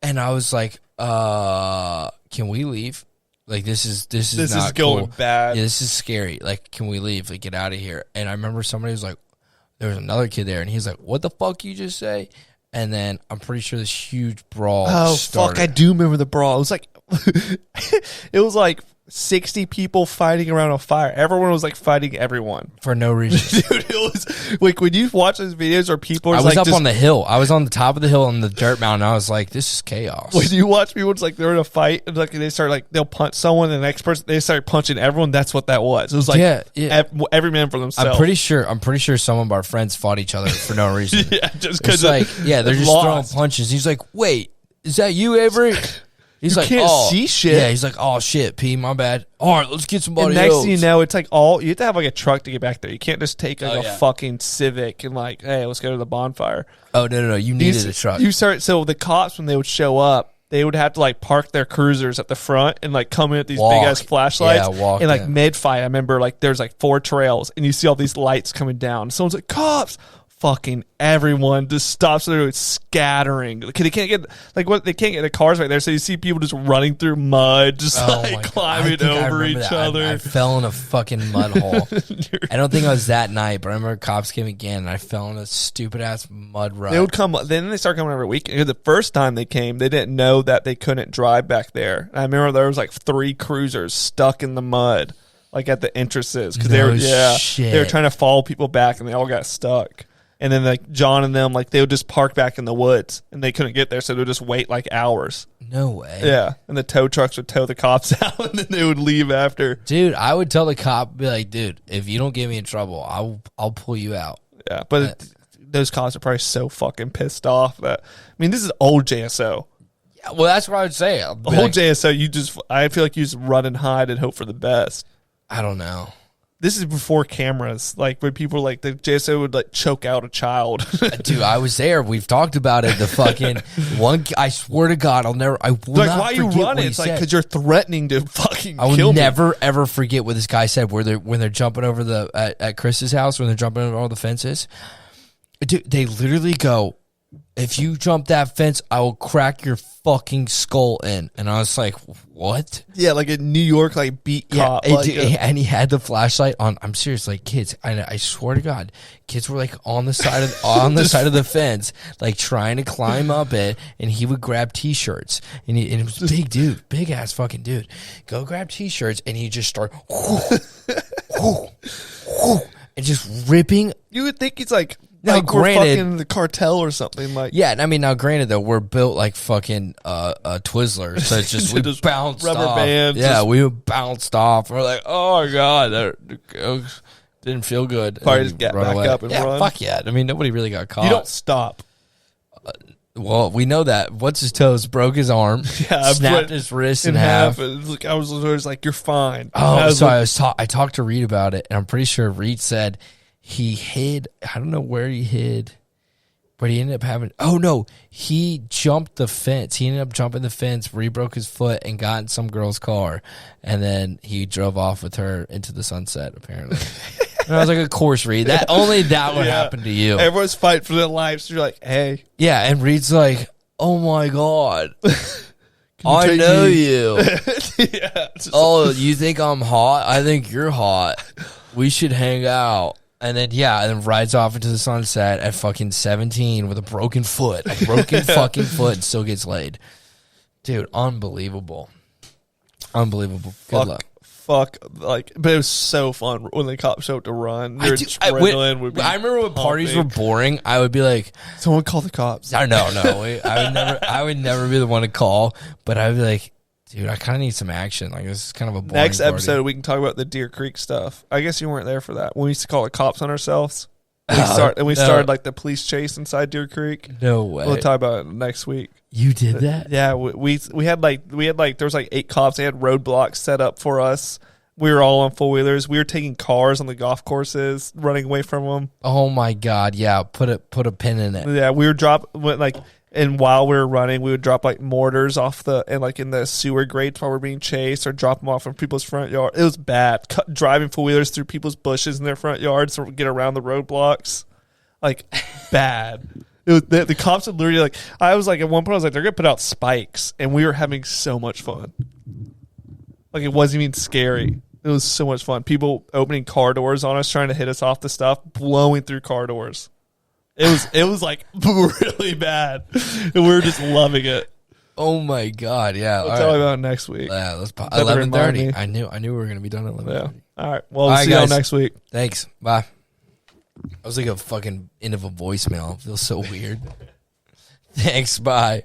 And I was like, "Can we leave? Like this is not going cool. bad. Yeah, this is scary. Like, can we leave? Like, get out of here." And I remember somebody was like, there was another kid there, and he's like, "What the fuck you just say?" And then I'm pretty sure this huge brawl. Oh started. fuck! I do remember the brawl. It was like 60 people fighting around a fire. Everyone was like fighting everyone for no reason. Dude, it was like when you watch those videos where people are I was like up on the hill. I was on the top of the hill on the dirt mountain. I was like, this is chaos. when you watch people, it's like they're in a fight and like they start like they'll punch someone and the next person they start punching everyone. That's what that was. It was like yeah. Every man for themselves. I'm pretty sure some of our friends fought each other for no reason. Yeah, just because like they're just throwing punches. He's like, wait, is that you, Avery? He's like, can't oh, see shit. Yeah, he's like, oh shit, P, my bad. All right, let's get somebody and next else. thing you know, it's like you have to have like a truck to get back there. You can't just take like a fucking Civic and like, hey, let's go to the bonfire. Oh no, you needed a truck. So the cops, when they would show up, they would have to like park their cruisers at the front and like come in with these big ass flashlights. Yeah, and like mid fight, I remember like there's like 4 trails and you see all these lights coming down. Someone's like, cops. Fucking everyone just stops there. It's scattering. Cause they can't get they can't get the cars right there. So you see people just running through mud, just climbing over each other. I fell in a fucking mud hole. I don't think it was that night, but I remember cops came again, and I fell in a stupid ass mud rut. They would come. Then they start coming every weekend. The first time they came, they didn't know that they couldn't drive back there. And I remember there was like 3 cruisers stuck in the mud, like at the entrances, because they were trying to follow people back, and they all got stuck. And then like John and them, like they would just park back in the woods, and they couldn't get there, so they would just wait like hours. No way. Yeah, and the tow trucks would tow the cops out, and then they would leave after. Dude, I would tell the cop, be like, dude, if you don't get me in trouble, I'll pull you out. Yeah, but those cops are probably so fucking pissed off that. I mean, this is old JSO. Yeah, well, that's what I would say. Old JSO, I feel like you just run and hide and hope for the best. I don't know. This is before cameras, like when people like the JSO would like choke out a child. Dude, I was there. We've talked about it. The fucking one. I swear to God, I will like, why are you running? It's like because you're threatening to fucking kill me. I will never ever forget what this guy said. When they're jumping over at Chris's house, when they're jumping over all the fences. Dude, they literally go, if you jump that fence, I will crack your fucking skull in. And I was like, what? Yeah, like a New York like beat cop. And he had the flashlight on. I'm serious, like kids. I swear to God, kids were like on the side of side of the fence, like trying to climb up it. And he would grab T-shirts, and it was big dude, big ass fucking dude. Go grab T-shirts, and he just start, and just ripping. You would think he's like. Now, like granted, we're fucking the cartel or something like. Yeah, I mean, now granted though, we're built like fucking Twizzlers, so it's just we just bounced rubber off. bands. Yeah, we bounced off. We're like, oh my God, that didn't feel good. Probably just get back up and run. Fuck yeah. I mean, nobody really got caught. You don't stop. Well, we know that. What's his toes? Broke his arm. Yeah, snapped his wrist in half. I was always like, "You're fine." Oh, so I talked to Reed about it, and I'm pretty sure Reed said he hid. I don't know where he hid, but he ended up having. Oh no, he jumped the fence. He ended up jumping the fence, re-broke his foot, and got in some girl's car, and then he drove off with her into the sunset. Apparently, and I was like, "Of course, Reed. That would happen to you." Everyone's fighting for their lives. So you're like, "Hey." Yeah, and Reed's like, "Oh my God, I know you." Yeah. You think I'm hot? I think you're hot. We should hang out. And then rides off into the sunset at fucking 17 with a broken foot, fucking foot, and still gets laid. Dude, unbelievable. Good luck. But it was so fun when the cops showed up to run. I remember when parties were boring, I would be like, someone call the cops. No. I would never be the one to call, but I'd be like, Dude, I kind of need some action. Like, this is kind of a boring Next party. episode, we can talk about the Deer Creek stuff. I guess you weren't there for that. When we used to call the cops on ourselves. We started like the police chase inside Deer Creek. No way. We'll talk about it next week. You did that? Yeah, we had like there was like 8 cops. They had roadblocks set up for us. We were all on 4-wheelers. We were taking cars on the golf courses, running away from them. Oh my God! Yeah, put a pin in it. Yeah, we were and while we were running, we would drop like mortars off in the sewer grates while we're being chased, or drop them off in people's front yard. It was bad. Driving 4-wheelers through people's bushes in their front yards to get around the roadblocks, like bad. It was, the cops would literally like. I was like at one point I was like they're gonna put out spikes, and we were having so much fun. Like it wasn't even scary. It was so much fun. People opening car doors on us, trying to hit us off the stuff, blowing through car doors. It was like really bad, and we were just loving it. Oh my God! Yeah, We'll tell you about it next week. Yeah, let's 11:30. 11:30. I knew we were gonna be done at 11:30. Yeah. All right. Well, we'll see y'all next week. Thanks. Bye. I was like a fucking end of a voicemail. It feels so weird. Thanks. Bye.